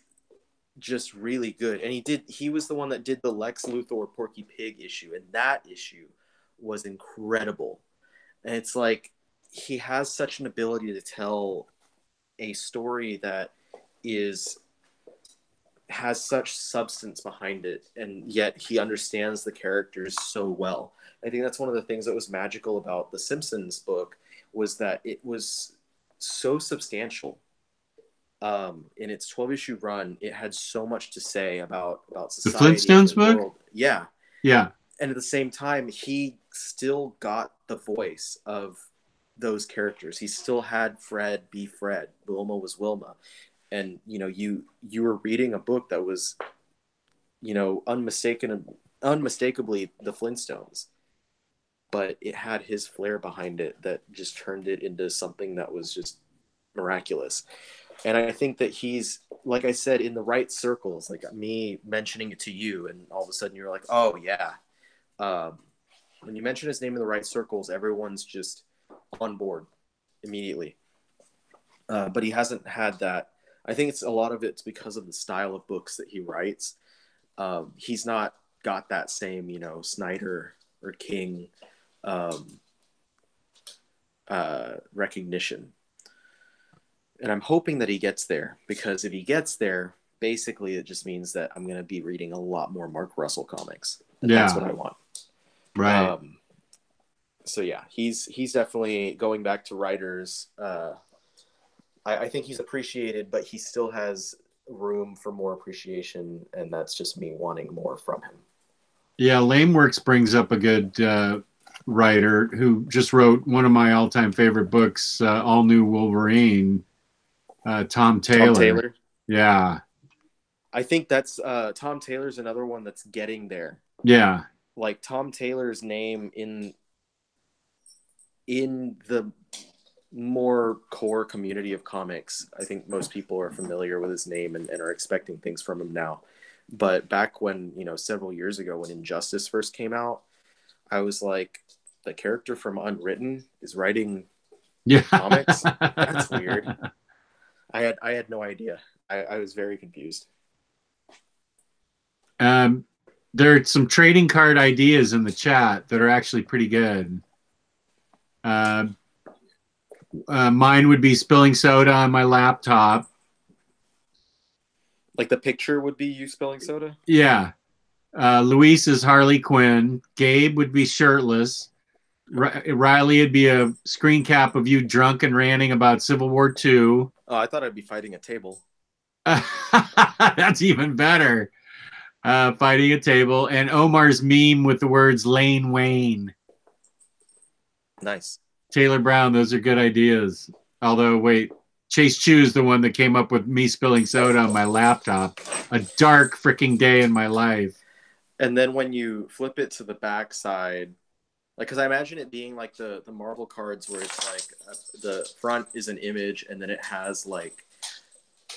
just really good. And he was the one that did the Lex Luthor Porky Pig issue, and that issue was incredible. And it's like he has such an ability to tell a story that has such substance behind it, and yet he understands the characters so well. I think that's one of the things that was magical about the Simpsons book, was that it was so substantial. In its 12-issue run, it had so much to say about society. The Flintstones book? World. Yeah. Yeah. And at the same time, he still got the voice of those characters. He still had Fred be Fred. Wilma was Wilma. And, you were reading a book that was, unmistakably the Flintstones. But it had his flair behind it that just turned it into something that was just miraculous. And I think that he's, like I said, in the right circles, like me mentioning it to you, and all of a sudden you're like, oh, yeah. When you mention his name in the right circles, everyone's just on board immediately. But he hasn't had that. I think a lot of it's because of the style of books that he writes. He's not got that same, Snyder or King recognition. And I'm hoping that he gets there, because if he gets there, basically it just means that I'm going to be reading a lot more Mark Russell comics. And that's what I want. Right. So yeah, he's definitely going back to writers. I think he's appreciated, but he still has room for more appreciation, and that's just me wanting more from him. Yeah, Lameworks brings up a good writer who just wrote one of my all-time favorite books, All New Wolverine, Tom Taylor. Tom Taylor? Yeah. I think that's Tom Taylor's another one that's getting there. Yeah. Like Tom Taylor's name in the more core community of comics, I think most people are familiar with his name and are expecting things from him now. But back when, several years ago when Injustice first came out, I was like, the character from Unwritten is writing comics? That's weird. I had no idea. I was very confused. There are some trading card ideas in the chat that are actually pretty good. Mine would be spilling soda on my laptop. Like the picture would be you spilling soda? Yeah. Luis is Harley Quinn. Gabe would be shirtless. Ryley, it'd be a screen cap of you drunk and ranting about Civil War II. Oh, I thought I'd be fighting a table. That's even better. Fighting a table. And Omar's meme with the words Lane Wayne. Nice. Taylor Brown, those are good ideas. Although, wait, Chase Chu's the one that came up with me spilling soda on my laptop. A dark freaking day in my life. And then when you flip it to the back side, like, because I imagine it being like the Marvel cards where it's like the front is an image and then it has like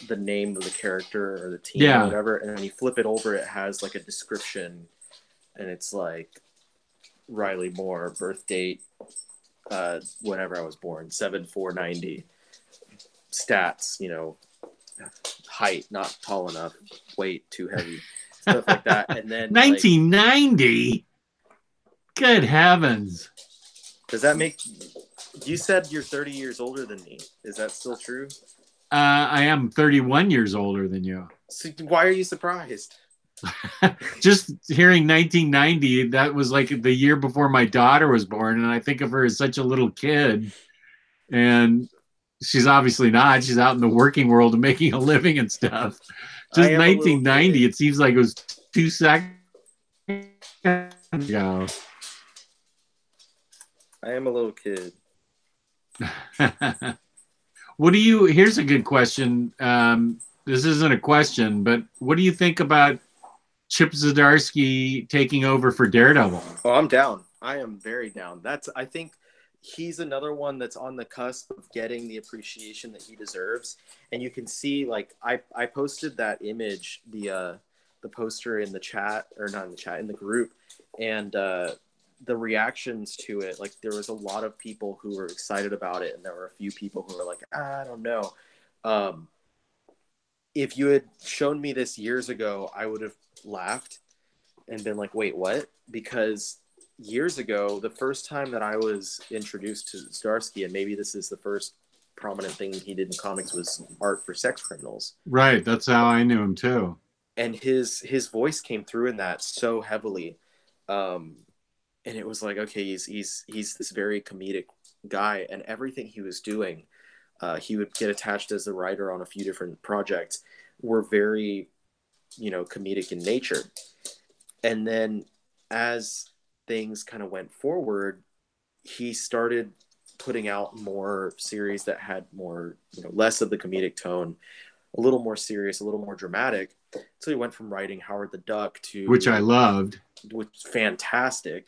the name of the character or the team or whatever. And then you flip it over, it has like a description and it's like Ryley Moore, birth date, whenever I was born, 7/4/90. Stats, you know, height, not tall enough, weight, too heavy, stuff like that. And then 1990? Like, good heavens. Does that make... You said you're 30 years older than me. Is that still true? I am 31 years older than you. So why are you surprised? Just hearing 1990, that was like the year before my daughter was born, and I think of her as such a little kid. And she's obviously not. She's out in the working world and making a living and stuff. Just 1990, it seems like it was 2 seconds ago. I am a little kid. What do you... Here's a good question. This isn't a question, but what do you think about Chip Zdarsky taking over for Daredevil? Oh, I'm down. I am very down. I think he's another one that's on the cusp of getting the appreciation that he deserves. And you can see, like, I posted that image, the poster in the chat, or not in the chat, in the group, and the reactions to it, like, there was a lot of people who were excited about it, and there were a few people who were like, I don't know. If you had shown me this years ago, I would have laughed and been like, wait, what? Because years ago, the first time that I was introduced to Zdarsky, and maybe this is the first prominent thing he did in comics, was art for sex criminals. Right, that's how I knew him too. And his voice came through in that so heavily. And it was like, okay, he's this very comedic guy, and everything he was doing, he would get attached as a writer on a few different projects, were very, you know, comedic in nature. And then as things kind of went forward, he started putting out more series that had more, you know, less of the comedic tone, a little more serious, a little more dramatic. So he went from writing Howard the Duck to... Which I loved. Which fantastic.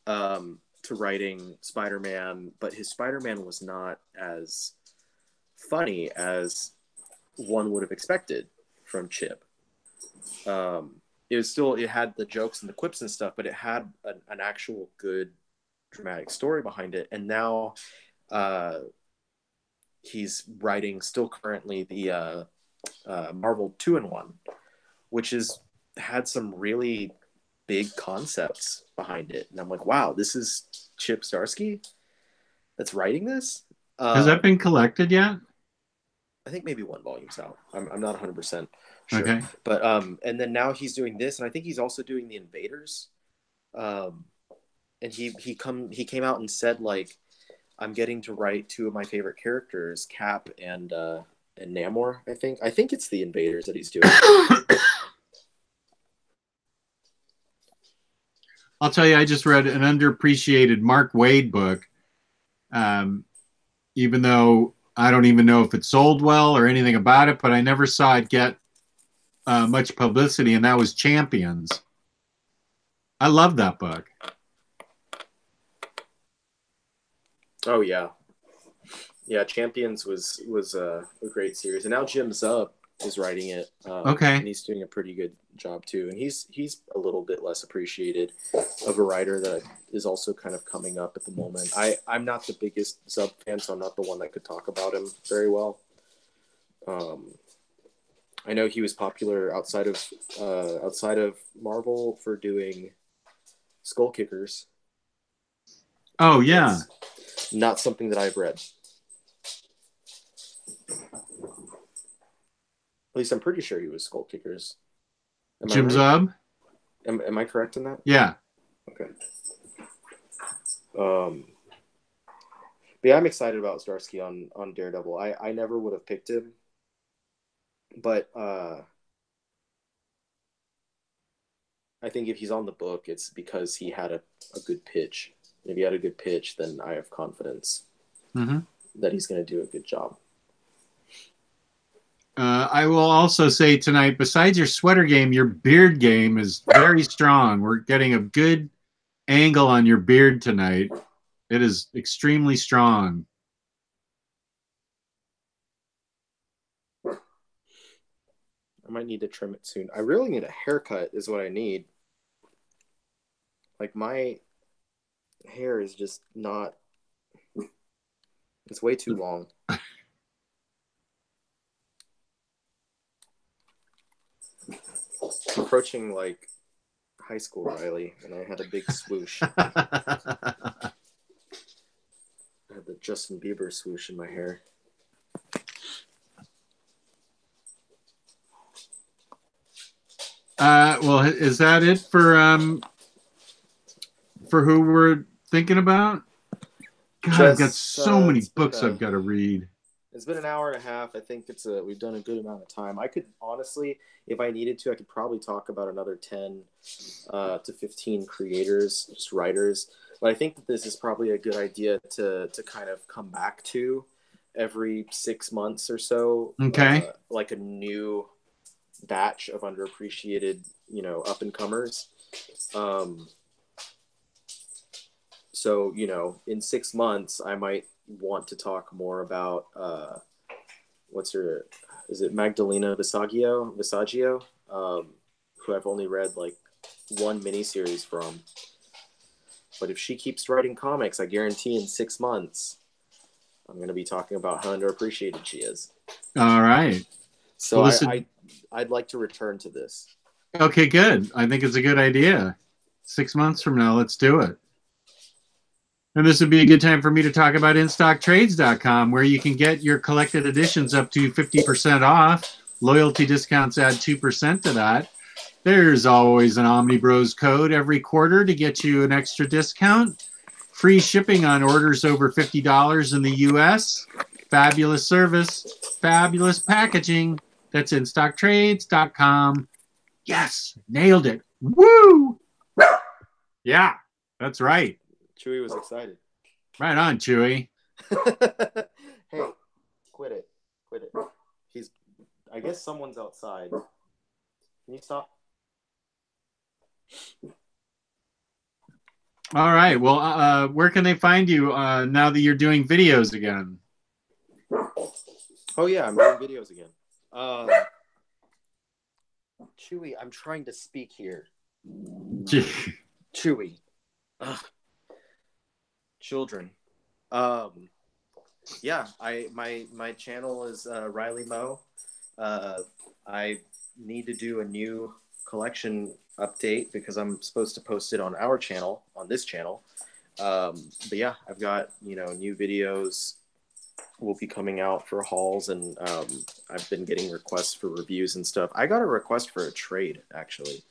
To writing Spider-Man, but his Spider-Man was not as funny as one would have expected from Chip. It had the jokes and the quips and stuff, but it had an actual good dramatic story behind it. And now he's writing still currently the Marvel 2-in-1, which had some really big concepts behind it. And I'm like, wow, this is Chip Zdarsky that's writing this? Has that been collected yet? I think maybe one volume's out. I'm not 100% sure. Okay. But and then now he's doing this, and I think he's also doing the Invaders. And he came out and said, like, I'm getting to write two of my favorite characters, Cap and Namor. I think it's the Invaders that he's doing. I'll tell you, I just read an underappreciated Mark Waid book. Even though I don't even know if it sold well or anything about it, but I never saw it get much publicity, and that was Champions. I love that book. Oh yeah, Champions was a great series, and now Jim Zub is writing it. Okay, and he's doing a pretty good job too. And he's a little bit less appreciated of a writer that is also kind of coming up at the moment. I'm not the biggest Zub fan, so I'm not the one that could talk about him very well. I know he was popular outside of Marvel for doing Skull Kickers. Oh yeah. It's not something that I've read. At least I'm pretty sure he was Skull Kickers. Jim Zub? Am I correct in that? Yeah. Okay. But yeah, I'm excited about Starsky on Daredevil. I never would have picked him, but I think if he's on the book, it's because he had a good pitch. If he had a good pitch, then I have confidence that he's going to do a good job. I will also say tonight, besides your sweater game, your beard game is very strong. We're getting a good angle on your beard tonight. It is extremely strong. I might need to trim it soon. I really need a haircut is what I need. Like, my hair is just not... It's way too long. I'm approaching, like, high school, Ryley, and I had a big swoosh. I had the Justin Bieber swoosh in my hair. Well, is that it for who we're thinking about? God, I've got so many books I've got to read. It's been an hour and a half. I think we've done a good amount of time. I could honestly, if I needed to, I could probably talk about another 10 to 15 creators, just writers. But I think that this is probably a good idea to kind of come back to every 6 months or so. Okay. Like a new batch of underappreciated, up and comers. So, in 6 months, I might want to talk more about is it Magdalena Visaggio, who I've only read like one miniseries from. But if she keeps writing comics, I guarantee in 6 months, I'm going to be talking about how underappreciated she is. All right. So well, I'd like to return to this. Okay, good. I think it's a good idea. 6 months from now, let's do it. And this would be a good time for me to talk about InStockTrades.com, where you can get your collected editions up to 50% off. Loyalty discounts add 2% to that. There's always an OmniBros code every quarter to get you an extra discount. Free shipping on orders over $50 in the U.S. Fabulous service, fabulous packaging. That's InStockTrades.com. Yes, nailed it. Woo! Yeah, that's right. Chewy was excited. Right on, Chewy. Hey, quit it. I guess someone's outside. Can you stop? All right. Well, where can they find you now that you're doing videos again? Oh, yeah, I'm doing videos again. Chewy, I'm trying to speak here. Chewy. Ugh. Children. Yeah, my channel is Ryley Mo. I need to do a new collection update because I'm supposed to post it on our channel, on this channel. But yeah, I've got, new videos will be coming out for hauls, and I've been getting requests for reviews and stuff. I got a request for a trade actually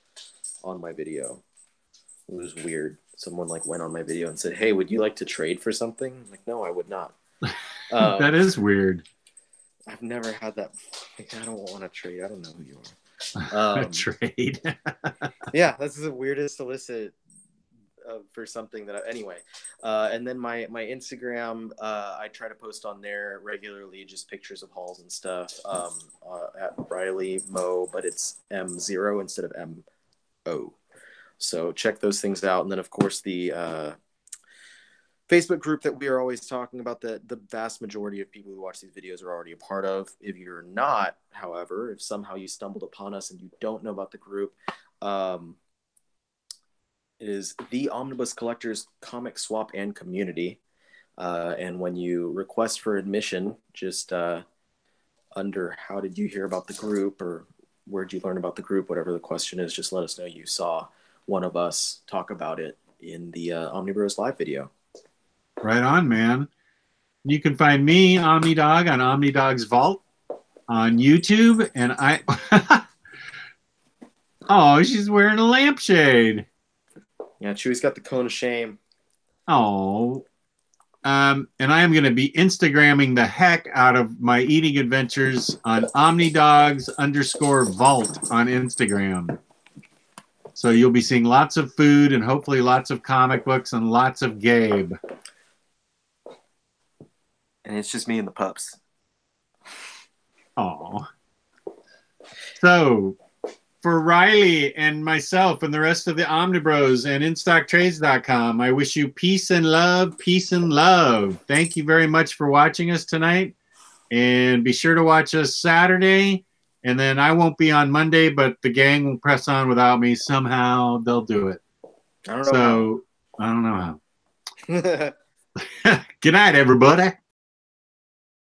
on my video. It was weird. Someone went on my video and said, "Hey, would you like to trade for something?" I'm like, no, I would not. That is weird. I've never had that. I don't want to trade. I don't know who you are. Trade. Yeah, that's the weirdest solicit for something that. Anyway, and then my Instagram, I try to post on there regularly, just pictures of hauls and stuff. At Ryley Mo, but it's M0 instead of MO. So check those things out. And then, of course, the Facebook group that we are always talking about, that the vast majority of people who watch these videos are already a part of. If you're not, however, if somehow you stumbled upon us and you don't know about the group, it is the Omnibus Collectors Comic Swap and Community. And when you request for admission, just under how did you hear about the group, or where'd you learn about the group, whatever the question is, just let us know you saw one of us talk about it in the Omnibros Live video. Right on, man. You can find me, Omnidog, on Omnidog's Vault on YouTube. And oh, she's wearing a lampshade. Yeah, Chewy's got the cone of shame. Oh. And I am going to be Instagramming the heck out of my eating adventures on Omnidogs_vault on Instagram. So you'll be seeing lots of food and hopefully lots of comic books and lots of Gabe. And it's just me and the pups. Oh. So for Ryley and myself and the rest of the Omnibros and InStockTrades.com, I wish you peace and love, peace and love. Thank you very much for watching us tonight. And be sure to watch us Saturday. And then I won't be on Monday, but the gang will press on without me. Somehow they'll do it. I don't know I don't know how. Good night, everybody.